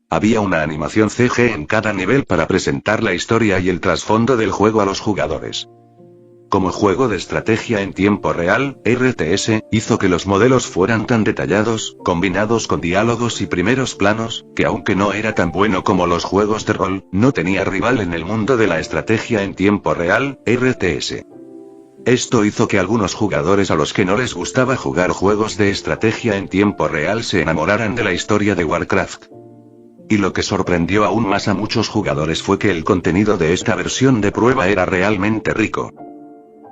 Había una animación CG en cada nivel para presentar la historia y el trasfondo del juego a los jugadores. Como juego de estrategia en tiempo real, RTS hizo que los modelos fueran tan detallados, combinados con diálogos y primeros planos, que aunque no era tan bueno como los juegos de rol, no tenía rival en el mundo de la estrategia en tiempo real, RTS. Esto hizo que algunos jugadores a los que no les gustaba jugar juegos de estrategia en tiempo real se enamoraran de la historia de Warcraft. Y lo que sorprendió aún más a muchos jugadores fue que el contenido de esta versión de prueba era realmente rico.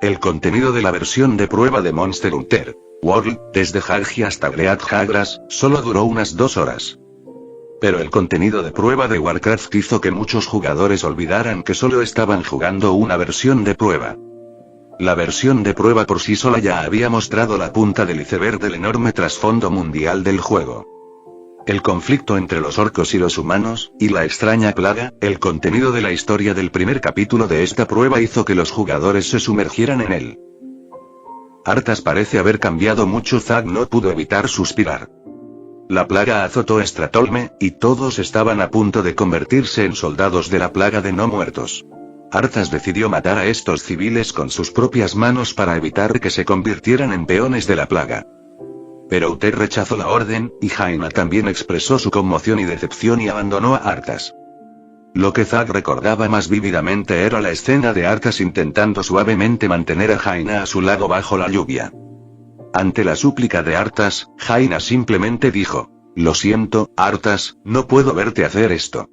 El contenido de la versión de prueba de Monster Hunter World, desde Hagi hasta Great Hagras, solo duró unas 2 horas. Pero el contenido de prueba de Warcraft hizo que muchos jugadores olvidaran que solo estaban jugando una versión de prueba. La versión de prueba por sí sola ya había mostrado la punta del iceberg del enorme trasfondo mundial del juego. El conflicto entre los orcos y los humanos, y la extraña plaga, el contenido de la historia del primer capítulo de esta prueba hizo que los jugadores se sumergieran en él. Arthas parece haber cambiado mucho. Zack no pudo evitar suspirar. La plaga azotó Stratolme, y todos estaban a punto de convertirse en soldados de la plaga de no muertos. Arthas decidió matar a estos civiles con sus propias manos para evitar que se convirtieran en peones de la plaga. Pero Uther rechazó la orden, y Jaina también expresó su conmoción y decepción y abandonó a Arthas. Lo que Zack recordaba más vívidamente era la escena de Arthas intentando suavemente mantener a Jaina a su lado bajo la lluvia. Ante la súplica de Arthas, Jaina simplemente dijo: «Lo siento, Arthas, no puedo verte hacer esto».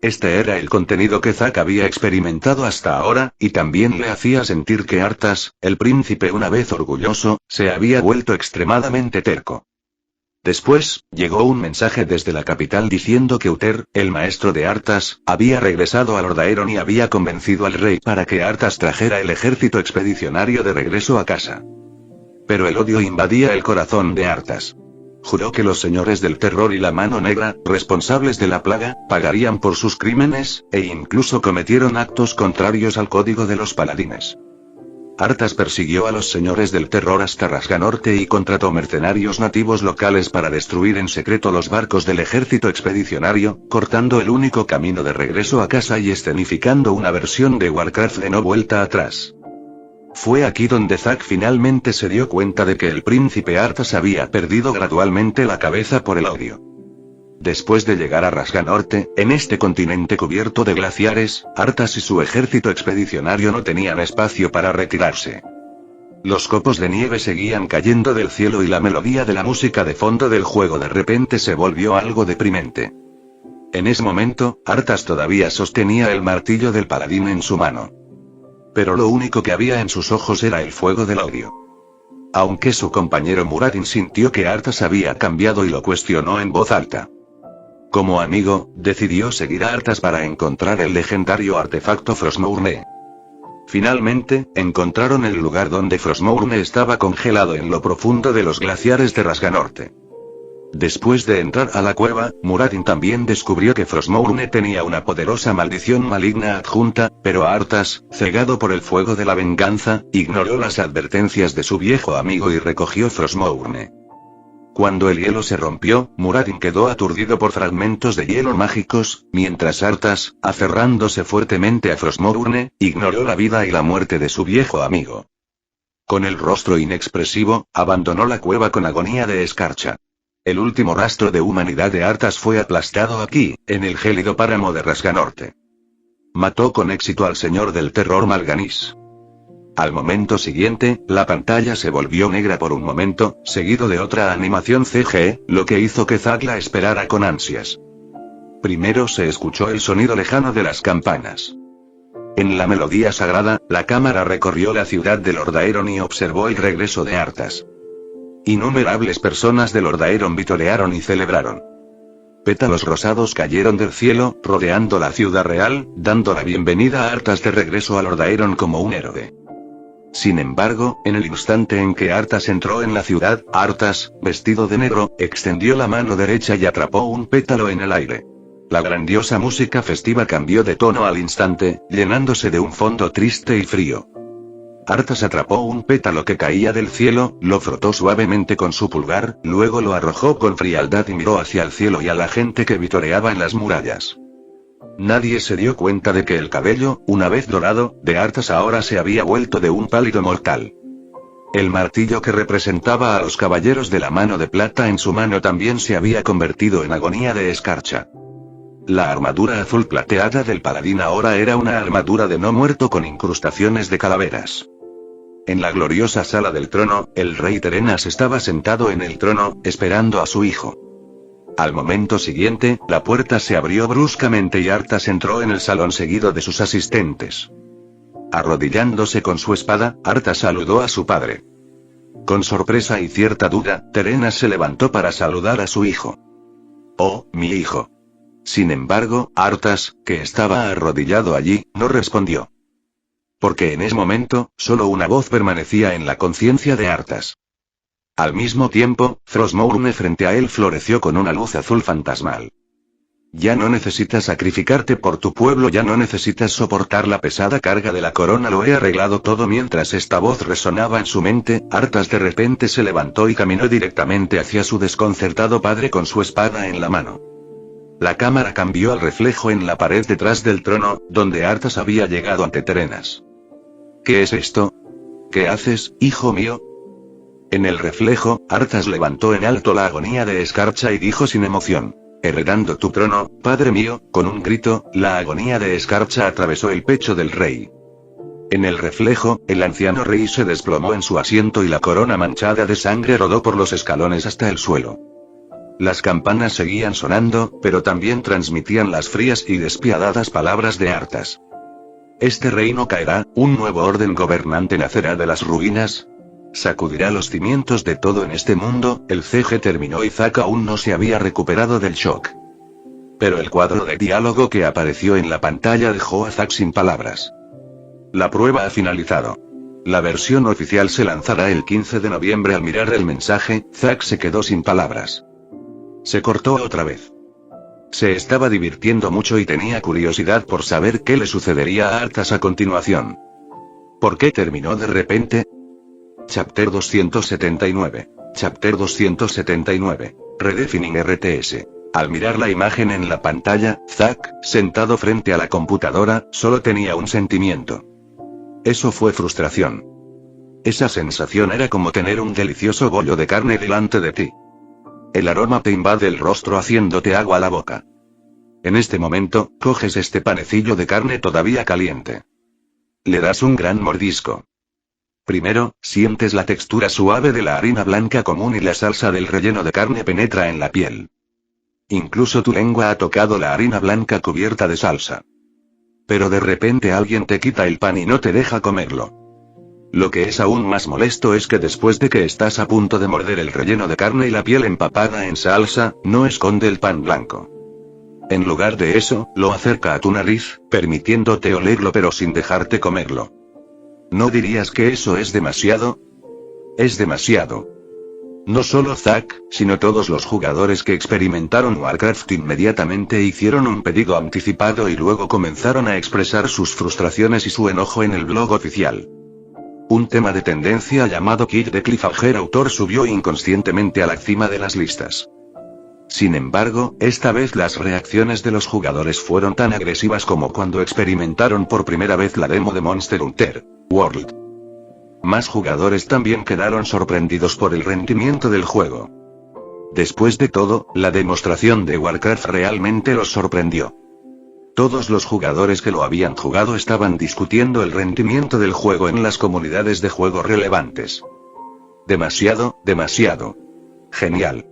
Este era el contenido que Zack había experimentado hasta ahora, y también le hacía sentir que Arthas, el príncipe una vez orgulloso, se había vuelto extremadamente terco. Después, llegó un mensaje desde la capital diciendo que Uther, el maestro de Arthas, había regresado a Lordaeron y había convencido al rey para que Arthas trajera el ejército expedicionario de regreso a casa. Pero el odio invadía el corazón de Arthas. Juró que los señores del terror y la mano negra, responsables de la plaga, pagarían por sus crímenes, e incluso cometieron actos contrarios al código de los paladines. Arthas persiguió a los señores del terror hasta Rasganorte y contrató mercenarios nativos locales para destruir en secreto los barcos del ejército expedicionario, cortando el único camino de regreso a casa y escenificando una versión de Warcraft de no vuelta atrás. Fue aquí donde Zack finalmente se dio cuenta de que el príncipe Arthas había perdido gradualmente la cabeza por el odio. Después de llegar a Rasganorte, en este continente cubierto de glaciares, Arthas y su ejército expedicionario no tenían espacio para retirarse. Los copos de nieve seguían cayendo del cielo y la melodía de la música de fondo del juego de repente se volvió algo deprimente. En ese momento, Arthas todavía sostenía el martillo del paladín en su mano. Pero lo único que había en sus ojos era el fuego del odio. Aunque su compañero Muradin sintió que Arthas había cambiado y lo cuestionó en voz alta. Como amigo, decidió seguir a Arthas para encontrar el legendario artefacto Frostmourne. Finalmente, encontraron el lugar donde Frostmourne estaba congelado en lo profundo de los glaciares de Rasganorte. Después de entrar a la cueva, Muradin también descubrió que Frostmourne tenía una poderosa maldición maligna adjunta, pero Arthas, cegado por el fuego de la venganza, ignoró las advertencias de su viejo amigo y recogió Frostmourne. Cuando el hielo se rompió, Muradin quedó aturdido por fragmentos de hielo mágicos, mientras Arthas, aferrándose fuertemente a Frostmourne, ignoró la vida y la muerte de su viejo amigo. Con el rostro inexpresivo, abandonó la cueva con agonía de escarcha. El último rastro de humanidad de Arthas fue aplastado aquí, en el gélido páramo de Rasganorte. Mató con éxito al señor del terror Mal'Ganis. Al momento siguiente, la pantalla se volvió negra por un momento, seguido de otra animación CGE, lo que hizo que Zack la esperara con ansias. Primero se escuchó el sonido lejano de las campanas. En la melodía sagrada, la cámara recorrió la ciudad de Lordaeron y observó el regreso de Arthas. Innumerables personas de Lordaeron vitorearon y celebraron. Pétalos rosados cayeron del cielo, rodeando la ciudad real, dando la bienvenida a Arthas de regreso a Lordaeron como un héroe. Sin embargo, en el instante en que Arthas entró en la ciudad, Arthas, vestido de negro, extendió la mano derecha y atrapó un pétalo en el aire. La grandiosa música festiva cambió de tono al instante, llenándose de un fondo triste y frío. Arthas atrapó un pétalo que caía del cielo, lo frotó suavemente con su pulgar, luego lo arrojó con frialdad y miró hacia el cielo y a la gente que vitoreaba en las murallas. Nadie se dio cuenta de que el cabello, una vez dorado, de Arthas ahora se había vuelto de un pálido mortal. El martillo que representaba a los caballeros de la mano de plata en su mano también se había convertido en agonía de escarcha. La armadura azul plateada del paladín ahora era una armadura de no muerto con incrustaciones de calaveras. En la gloriosa sala del trono, el rey Terenas estaba sentado en el trono, esperando a su hijo. Al momento siguiente, la puerta se abrió bruscamente y Arthas entró en el salón seguido de sus asistentes. Arrodillándose con su espada, Arthas saludó a su padre. Con sorpresa y cierta duda, Terenas se levantó para saludar a su hijo. «Oh, mi hijo». Sin embargo, Arthas, que estaba arrodillado allí, no respondió. Porque en ese momento, solo una voz permanecía en la conciencia de Arthas. Al mismo tiempo, Frostmourne frente a él floreció con una luz azul fantasmal. Ya no necesitas sacrificarte por tu pueblo, ya no necesitas soportar la pesada carga de la corona, lo he arreglado todo. Mientras esta voz resonaba en su mente, Arthas de repente se levantó y caminó directamente hacia su desconcertado padre con su espada en la mano. La cámara cambió al reflejo en la pared detrás del trono, donde Arthas había llegado ante Terenas. ¿Qué es esto? ¿Qué haces, hijo mío? En el reflejo, Arthas levantó en alto la agonía de escarcha y dijo sin emoción: «Heredando tu trono, padre mío». Con un grito, la agonía de escarcha atravesó el pecho del rey. En el reflejo, el anciano rey se desplomó en su asiento y la corona manchada de sangre rodó por los escalones hasta el suelo. Las campanas seguían sonando, pero también transmitían las frías y despiadadas palabras de Arthas. «Este reino caerá, un nuevo orden gobernante nacerá de las ruinas. Sacudirá los cimientos de todo en este mundo». El CG terminó y Zack aún no se había recuperado del shock. Pero el cuadro de diálogo que apareció en la pantalla dejó a Zack sin palabras. La prueba ha finalizado. La versión oficial se lanzará el 15 de noviembre. Al mirar el mensaje, Zack se quedó sin palabras. Se cortó otra vez. Se estaba divirtiendo mucho y tenía curiosidad por saber qué le sucedería a Arthas a continuación. ¿Por qué terminó de repente? Chapter 279. Chapter 279. Redefining RTS. Al mirar la imagen en la pantalla, Zack, sentado frente a la computadora, solo tenía un sentimiento. Eso fue frustración. Esa sensación era como tener un delicioso bollo de carne delante de ti. El aroma te invade el rostro haciéndote agua a la boca. En este momento, coges este panecillo de carne todavía caliente. Le das un gran mordisco. Primero, sientes la textura suave de la harina blanca común y la salsa del relleno de carne penetra en la piel. Incluso tu lengua ha tocado la harina blanca cubierta de salsa. Pero de repente alguien te quita el pan y no te deja comerlo. Lo que es aún más molesto es que después de que estás a punto de morder el relleno de carne y la piel empapada en salsa, no esconde el pan blanco. En lugar de eso, lo acerca a tu nariz, permitiéndote olerlo pero sin dejarte comerlo. ¿No dirías que eso es demasiado? Es demasiado. No solo Zack, sino todos los jugadores que experimentaron Warcraft inmediatamente hicieron un pedido anticipado y luego comenzaron a expresar sus frustraciones y su enojo en el blog oficial. Un tema de tendencia llamado Kid the Cliffhanger Autor subió inconscientemente a la cima de las listas. Sin embargo, esta vez las reacciones de los jugadores fueron tan agresivas como cuando experimentaron por primera vez la demo de Monster Hunter World. Más jugadores también quedaron sorprendidos por el rendimiento del juego. Después de todo, la demostración de Warcraft realmente los sorprendió. Todos los jugadores que lo habían jugado estaban discutiendo el rendimiento del juego en las comunidades de juego relevantes. Demasiado, demasiado. Genial.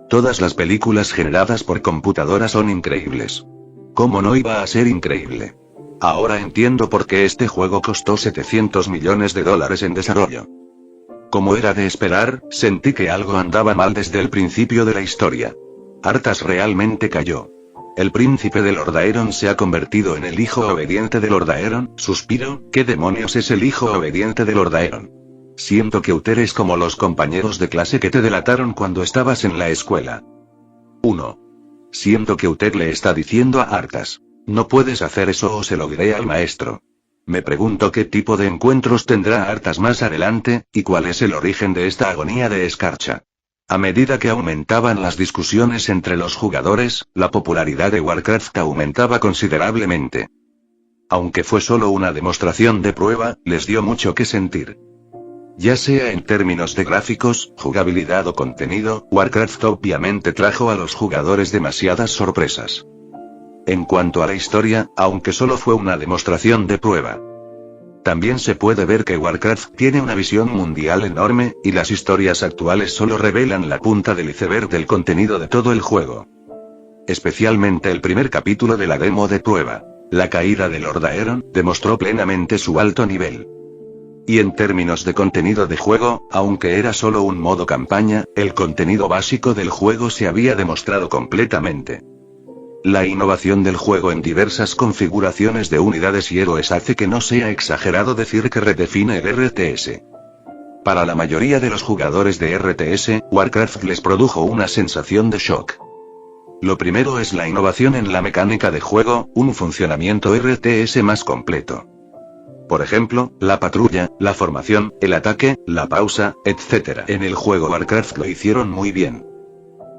Todas las películas generadas por computadora son increíbles. ¿Cómo no iba a ser increíble? Ahora entiendo por qué este juego costó $700 millones en desarrollo. Como era de esperar, sentí que algo andaba mal desde el principio de la historia. Arthas realmente cayó. El príncipe de Lord Aeron se ha convertido en el hijo obediente de Lord Aeron. Suspiro, ¿qué demonios es el hijo obediente de Lord Aeron? Siento que Uther es como los compañeros de clase que te delataron cuando estabas en la escuela. 1. Siento que Uther le está diciendo a Arthas: no puedes hacer eso o se lo diré al maestro. Me pregunto qué tipo de encuentros tendrá Arthas más adelante, y cuál es el origen de esta agonía de escarcha. A medida que aumentaban las discusiones entre los jugadores, la popularidad de Warcraft aumentaba considerablemente. Aunque fue solo una demostración de prueba, les dio mucho que sentir. Ya sea en términos de gráficos, jugabilidad o contenido, Warcraft obviamente trajo a los jugadores demasiadas sorpresas. En cuanto a la historia, aunque solo fue una demostración de prueba, también se puede ver que Warcraft tiene una visión mundial enorme, y las historias actuales solo revelan la punta del iceberg del contenido de todo el juego. Especialmente el primer capítulo de la demo de prueba, la caída de Lord Aeron, demostró plenamente su alto nivel. Y en términos de contenido de juego, aunque era solo un modo campaña, el contenido básico del juego se había demostrado completamente. La innovación del juego en diversas configuraciones de unidades y héroes hace que no sea exagerado decir que redefine el RTS. Para la mayoría de los jugadores de RTS, Warcraft les produjo una sensación de shock. Lo primero es la innovación en la mecánica de juego, un funcionamiento RTS más completo. Por ejemplo, la patrulla, la formación, el ataque, la pausa, etc. En el juego Warcraft lo hicieron muy bien.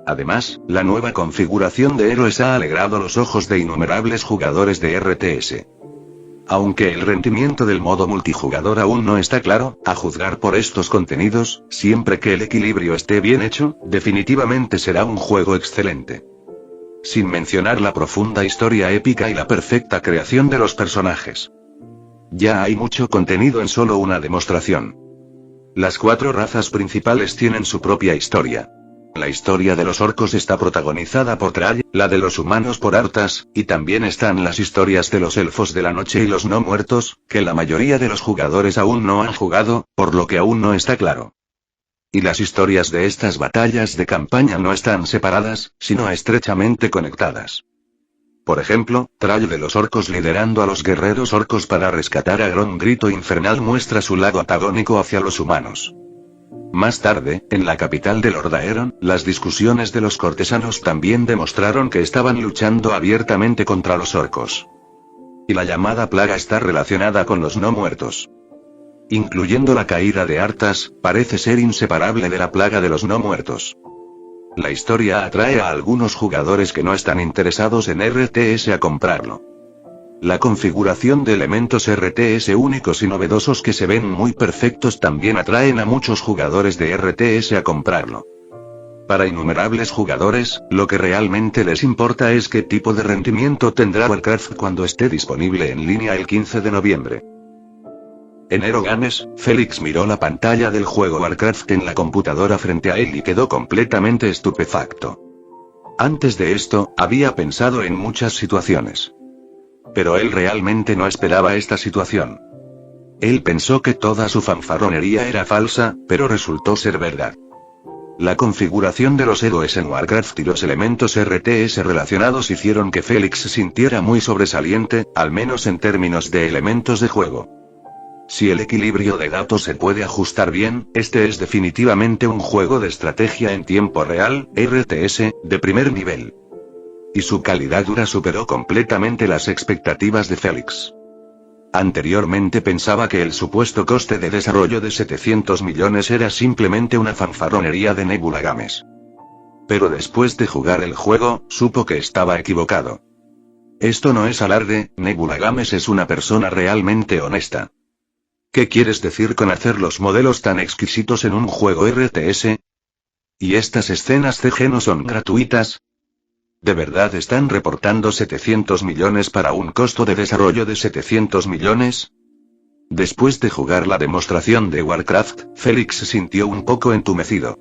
Además, la nueva configuración de héroes ha alegrado los ojos de innumerables jugadores de RTS. Aunque el rendimiento del modo multijugador aún no está claro, a juzgar por estos contenidos, siempre que el equilibrio esté bien hecho, definitivamente será un juego excelente. Sin mencionar la profunda historia épica y la perfecta creación de los personajes. Ya hay mucho contenido en solo una demostración. Las 4 razas principales tienen su propia historia. La historia de los orcos está protagonizada por Thrall, la de los humanos por Arthas, y también están las historias de los elfos de la noche y los no muertos, que la mayoría de los jugadores aún no han jugado, por lo que aún no está claro. Y las historias de estas batallas de campaña no están separadas, sino estrechamente conectadas. Por ejemplo, Thrall de los orcos liderando a los guerreros orcos para rescatar a Gron Grito Infernal muestra su lado antagónico hacia los humanos. Más tarde, en la capital de Lord Aeron, las discusiones de los cortesanos también demostraron que estaban luchando abiertamente contra los orcos. Y la llamada plaga está relacionada con los no muertos. Incluyendo la caída de Arthas, parece ser inseparable de la plaga de los no muertos. La historia atrae a algunos jugadores que no están interesados en RTS a comprarlo. La configuración de elementos RTS únicos y novedosos que se ven muy perfectos también atraen a muchos jugadores de RTS a comprarlo. Para innumerables jugadores, lo que realmente les importa es qué tipo de rendimiento tendrá Warcraft cuando esté disponible en línea el 15 de noviembre. En Games, Félix miró la pantalla del juego Warcraft en la computadora frente a él y quedó completamente estupefacto. Antes de esto, había pensado en muchas situaciones. Pero él realmente no esperaba esta situación. Él pensó que toda su fanfarronería era falsa, pero resultó ser verdad. La configuración de los héroes en Warcraft y los elementos RTS relacionados hicieron que Félix se sintiera muy sobresaliente, al menos en términos de elementos de juego. Si el equilibrio de datos se puede ajustar bien, este es definitivamente un juego de estrategia en tiempo real, RTS, de primer nivel. Y su calidad dura superó completamente las expectativas de Félix. Anteriormente pensaba que el supuesto coste de desarrollo de 700 millones era simplemente una fanfarronería de Nebula Games. Pero después de jugar el juego, supo que estaba equivocado. Esto no es alarde, Nebula Games es una persona realmente honesta. ¿Qué quieres decir con hacer los modelos tan exquisitos en un juego RTS? ¿Y estas escenas CG no son gratuitas? ¿De verdad están reportando 700 millones para un costo de desarrollo de 700 millones? Después de jugar la demostración de Warcraft, Félix se sintió un poco entumecido.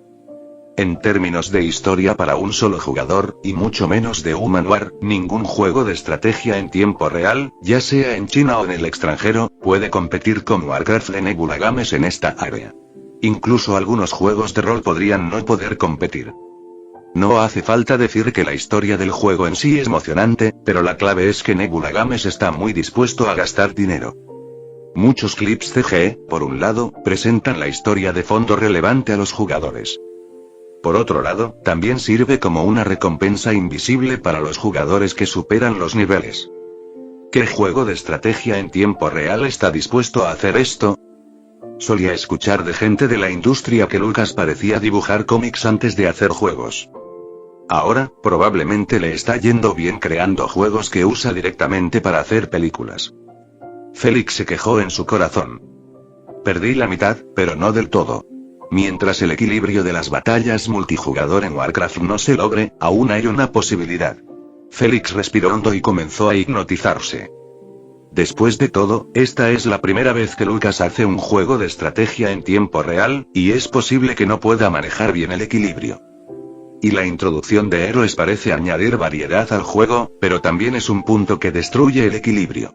En términos de historia para un solo jugador, y mucho menos de Humanware, ningún juego de estrategia en tiempo real, ya sea en China o en el extranjero, puede competir con Warcraft de Nebula Games en esta área. Incluso algunos juegos de rol podrían no poder competir. No hace falta decir que la historia del juego en sí es emocionante, pero la clave es que Nebula Games está muy dispuesto a gastar dinero. Muchos clips CG, por un lado, presentan la historia de fondo relevante a los jugadores. Por otro lado, también sirve como una recompensa invisible para los jugadores que superan los niveles. ¿Qué juego de estrategia en tiempo real está dispuesto a hacer esto? Solía escuchar de gente de la industria que Lucas parecía dibujar cómics antes de hacer juegos. Ahora, probablemente le está yendo bien creando juegos que usa directamente para hacer películas. Félix se quejó en su corazón. Perdí la mitad, pero no del todo. Mientras el equilibrio de las batallas multijugador en Warcraft no se logre, aún hay una posibilidad. Félix respiró hondo y comenzó a hipnotizarse. Después de todo, esta es la primera vez que Lucas hace un juego de estrategia en tiempo real, y es posible que no pueda manejar bien el equilibrio. Y la introducción de héroes parece añadir variedad al juego, pero también es un punto que destruye el equilibrio.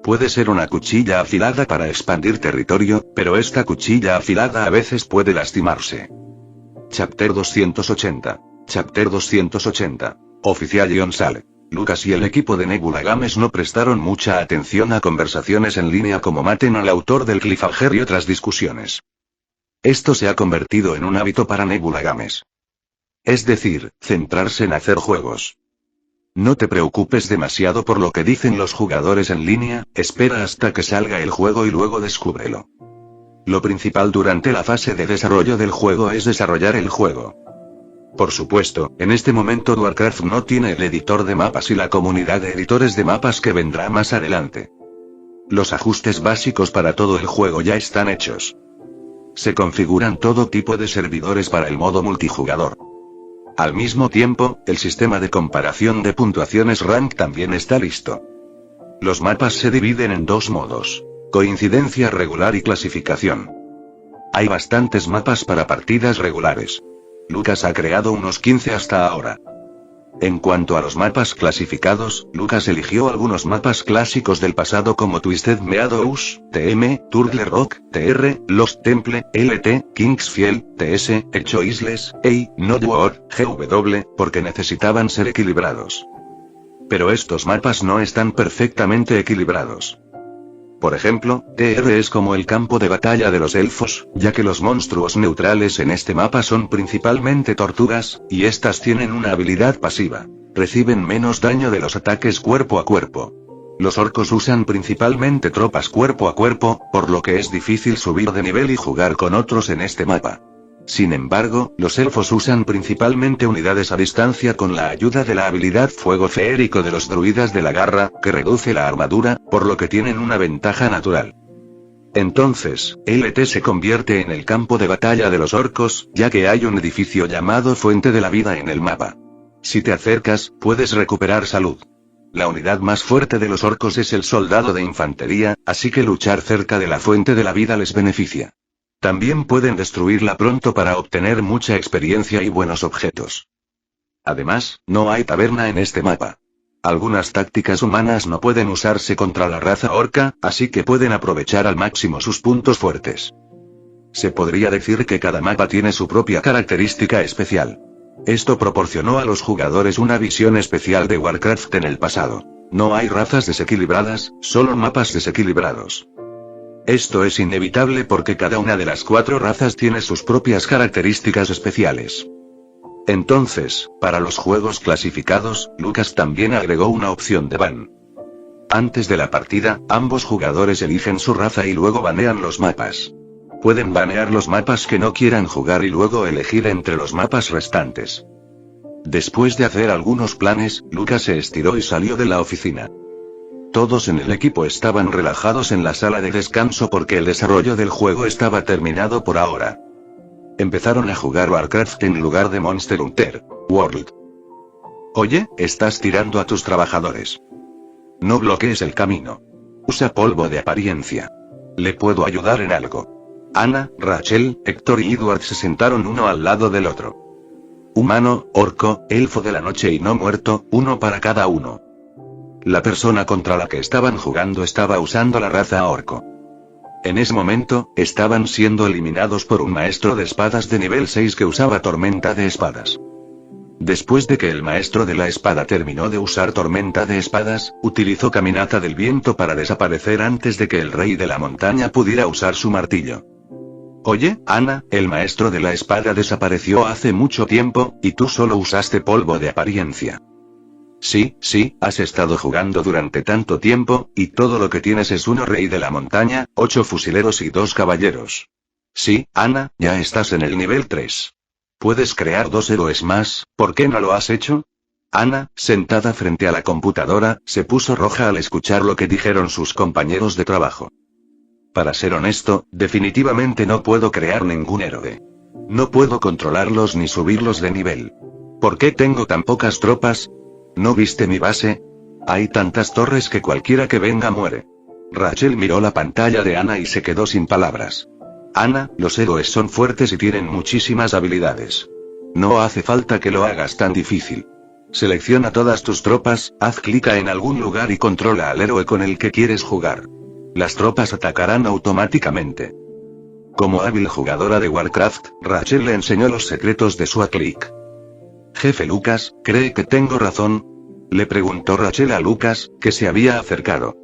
Puede ser una cuchilla afilada para expandir territorio, pero esta cuchilla afilada a veces puede lastimarse. Chapter 280. Chapter 280. Oficial Ion Sale. Lucas y el equipo de Nebula Games no prestaron mucha atención a conversaciones en línea como maten al autor del cliffhanger y otras discusiones. Esto se ha convertido en un hábito para Nebula Games. Es decir, centrarse en hacer juegos. No te preocupes demasiado por lo que dicen los jugadores en línea, espera hasta que salga el juego y luego descúbrelo. Lo principal durante la fase de desarrollo del juego es desarrollar el juego. Por supuesto, en este momento Warcraft no tiene el editor de mapas y la comunidad de editores de mapas que vendrá más adelante. Los ajustes básicos para todo el juego ya están hechos. Se configuran todo tipo de servidores para el modo multijugador. Al mismo tiempo, el sistema de comparación de puntuaciones rank también está listo. Los mapas se dividen en dos modos: coincidencia regular y clasificación. Hay bastantes mapas para partidas regulares. Lucas ha creado unos 15 hasta ahora. En cuanto a los mapas clasificados, Lucas eligió algunos mapas clásicos del pasado como Twisted Meadows, TM, Turtle Rock, TR, Lost Temple, LT, Kingsfield, TS, Echo Isles, EI, Node War, GW, porque necesitaban ser equilibrados. Pero estos mapas no están perfectamente equilibrados. Por ejemplo, TR es como el campo de batalla de los elfos, ya que los monstruos neutrales en este mapa son principalmente tortugas, y estas tienen una habilidad pasiva. Reciben menos daño de los ataques cuerpo a cuerpo. Los orcos usan principalmente tropas cuerpo a cuerpo, por lo que es difícil subir de nivel y jugar con otros en este mapa. Sin embargo, los elfos usan principalmente unidades a distancia con la ayuda de la habilidad fuego feérico de los druidas de la garra, que reduce la armadura, por lo que tienen una ventaja natural. Entonces, LT se convierte en el campo de batalla de los orcos, ya que hay un edificio llamado Fuente de la Vida en el mapa. Si te acercas, puedes recuperar salud. La unidad más fuerte de los orcos es el soldado de infantería, así que luchar cerca de la Fuente de la Vida les beneficia. También pueden destruirla pronto para obtener mucha experiencia y buenos objetos. Además, no hay taberna en este mapa. Algunas tácticas humanas no pueden usarse contra la raza orca, así que pueden aprovechar al máximo sus puntos fuertes. Se podría decir que cada mapa tiene su propia característica especial. Esto proporcionó a los jugadores una visión especial de Warcraft en el pasado. No hay razas desequilibradas, solo mapas desequilibrados. Esto es inevitable porque cada una de las 4 razas tiene sus propias características especiales. Entonces, para los juegos clasificados, Lucas también agregó una opción de ban. Antes de la partida, ambos jugadores eligen su raza y luego banean los mapas. Pueden banear los mapas que no quieran jugar y luego elegir entre los mapas restantes. Después de hacer algunos planes, Lucas se estiró y salió de la oficina. Todos en el equipo estaban relajados en la sala de descanso porque el desarrollo del juego estaba terminado por ahora. Empezaron a jugar Warcraft en lugar de Monster Hunter World. Oye, estás tirando a tus trabajadores. No bloquees el camino. Usa polvo de apariencia. ¿Le puedo ayudar en algo? Ana, Rachel, Héctor y Edward se sentaron uno al lado del otro. Humano, orco, elfo de la noche y no muerto, uno para cada uno. La persona contra la que estaban jugando estaba usando la raza orco. En ese momento, estaban siendo eliminados por un maestro de espadas de nivel 6 que usaba tormenta de espadas. Después de que el maestro de la espada terminó de usar tormenta de espadas, utilizó caminata del viento para desaparecer antes de que el rey de la montaña pudiera usar su martillo. Oye, Ana, el maestro de la espada desapareció hace mucho tiempo, y tú solo usaste polvo de apariencia. Sí, has estado jugando durante tanto tiempo, y todo lo que tienes es uno rey de la montaña, 8 fusileros y 2 caballeros. Sí, Ana, ya estás en el nivel 3. Puedes crear 2 héroes más, ¿por qué no lo has hecho? Ana, sentada frente a la computadora, se puso roja al escuchar lo que dijeron sus compañeros de trabajo. Para ser honesto, definitivamente no puedo crear ningún héroe. No puedo controlarlos ni subirlos de nivel. ¿Por qué tengo tan pocas tropas? ¿No viste mi base? Hay tantas torres que cualquiera que venga muere. Rachel miró la pantalla de Ana y se quedó sin palabras. Ana, los héroes son fuertes y tienen muchísimas habilidades. No hace falta que lo hagas tan difícil. Selecciona todas tus tropas, haz clic en algún lugar y controla al héroe con el que quieres jugar. Las tropas atacarán automáticamente. Como hábil jugadora de Warcraft, Rachel le enseñó los secretos de su clic. Jefe Lucas, ¿cree que tengo razón? Le preguntó Rachel a Lucas, que se había acercado.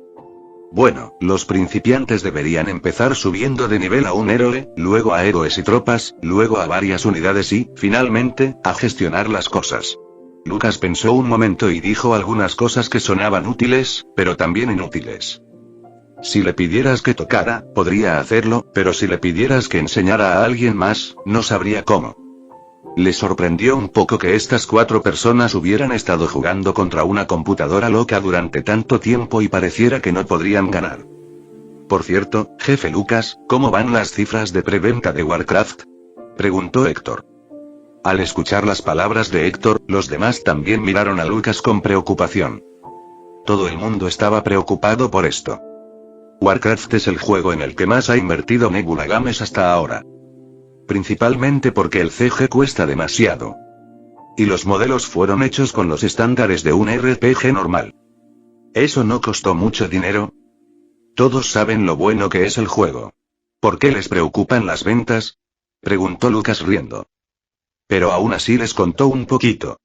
Bueno, los principiantes deberían empezar subiendo de nivel a un héroe, luego a héroes y tropas, luego a varias unidades y, finalmente, a gestionar las cosas. Lucas pensó un momento y dijo algunas cosas que sonaban útiles, pero también inútiles. Si le pidieras que tocara, podría hacerlo, pero si le pidieras que enseñara a alguien más, no sabría cómo. Le sorprendió un poco que estas 4 personas hubieran estado jugando contra una computadora loca durante tanto tiempo y pareciera que no podrían ganar. Por cierto, jefe Lucas, ¿cómo van las cifras de preventa de Warcraft? Preguntó Héctor. Al escuchar las palabras de Héctor, los demás también miraron a Lucas con preocupación. Todo el mundo estaba preocupado por esto. Warcraft es el juego en el que más ha invertido Nebula Games hasta ahora. Principalmente porque el CG cuesta demasiado. Y los modelos fueron hechos con los estándares de un RPG normal. ¿Eso no costó mucho dinero? Todos saben lo bueno que es el juego. ¿Por qué les preocupan las ventas? Preguntó Lucas riendo. Pero aún así les contó un poquito.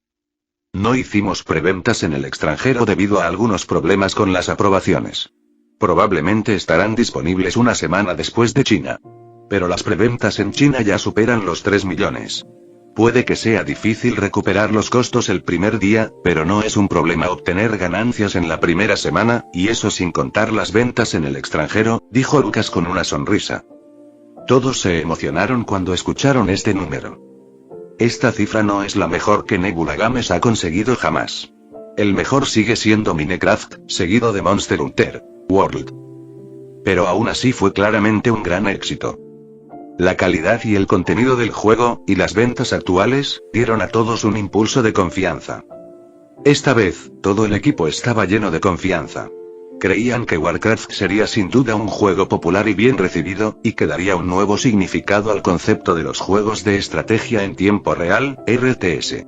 No hicimos preventas en el extranjero debido a algunos problemas con las aprobaciones. Probablemente estarán disponibles una semana después de China. Pero las preventas en China ya superan los 3 millones. Puede que sea difícil recuperar los costos el primer día, pero no es un problema obtener ganancias en la primera semana, y eso sin contar las ventas en el extranjero, dijo Lucas con una sonrisa. Todos se emocionaron cuando escucharon este número. Esta cifra no es la mejor que Nebula Games ha conseguido jamás. El mejor sigue siendo Minecraft, seguido de Monster Hunter World. Pero aún así fue claramente un gran éxito. La calidad y el contenido del juego, y las ventas actuales, dieron a todos un impulso de confianza. Esta vez, todo el equipo estaba lleno de confianza. Creían que Warcraft sería sin duda un juego popular y bien recibido, y que daría un nuevo significado al concepto de los juegos de estrategia en tiempo real, RTS.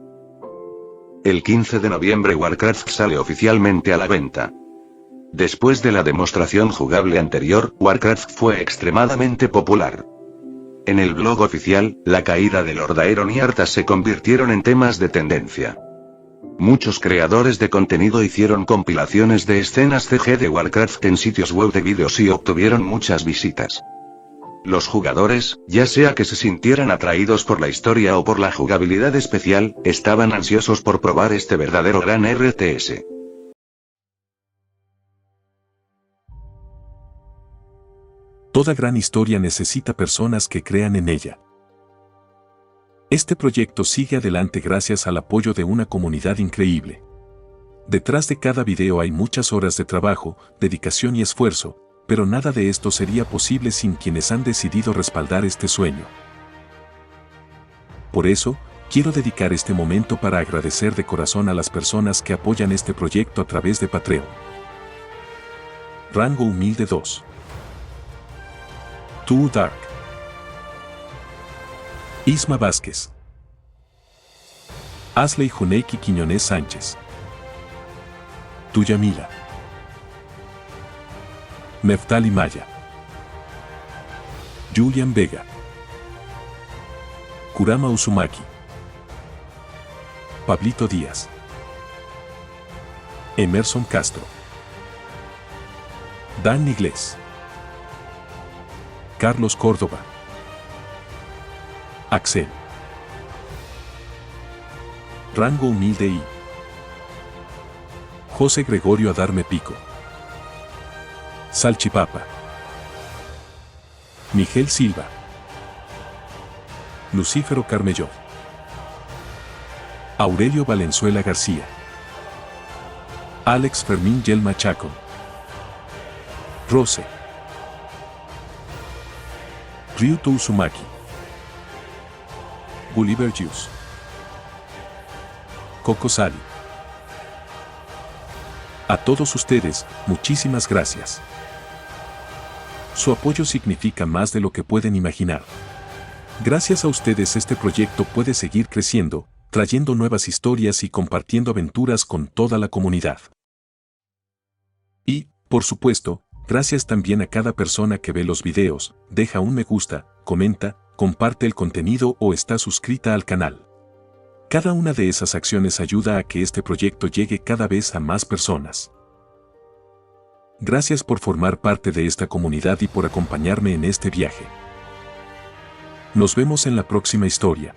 El 15 de noviembre Warcraft sale oficialmente a la venta. Después de la demostración jugable anterior, Warcraft fue extremadamente popular. En el blog oficial, la caída de Lord Aeron y Arthas se convirtieron en temas de tendencia. Muchos creadores de contenido hicieron compilaciones de escenas CG de Warcraft en sitios web de vídeos y obtuvieron muchas visitas. Los jugadores, ya sea que se sintieran atraídos por la historia o por la jugabilidad especial, estaban ansiosos por probar este verdadero gran RTS. Toda gran historia necesita personas que crean en ella. Este proyecto sigue adelante gracias al apoyo de una comunidad increíble. Detrás de cada video hay muchas horas de trabajo, dedicación y esfuerzo, pero nada de esto sería posible sin quienes han decidido respaldar este sueño. Por eso, quiero dedicar este momento para agradecer de corazón a las personas que apoyan este proyecto a través de Patreon. Rango humilde 2. Too Dark. Isma Vázquez. Asley Juneiki Quiñones Sánchez. Tuyamila. Neftali Maya. Julian Vega. Kurama Uzumaki. Pablito Díaz. Emerson Castro. Dan Iglesias. Carlos Córdoba. Axel. Rango humilde I. José Gregorio Adarme Pico. Salchipapa. Miguel Silva. Lucífero Carmelló. Aurelio Valenzuela García. Alex Fermín Yelma Chaco. Rose. Ryuto Uzumaki. Gulliver Juice. Coco Sali. A todos ustedes, muchísimas gracias. Su apoyo significa más de lo que pueden imaginar. Gracias a ustedes este proyecto puede seguir creciendo, trayendo nuevas historias y compartiendo aventuras con toda la comunidad. Y, por supuesto, gracias también a cada persona que ve los videos, deja un me gusta, comenta, comparte el contenido o está suscrita al canal. Cada una de esas acciones ayuda a que este proyecto llegue cada vez a más personas. Gracias por formar parte de esta comunidad y por acompañarme en este viaje. Nos vemos en la próxima historia.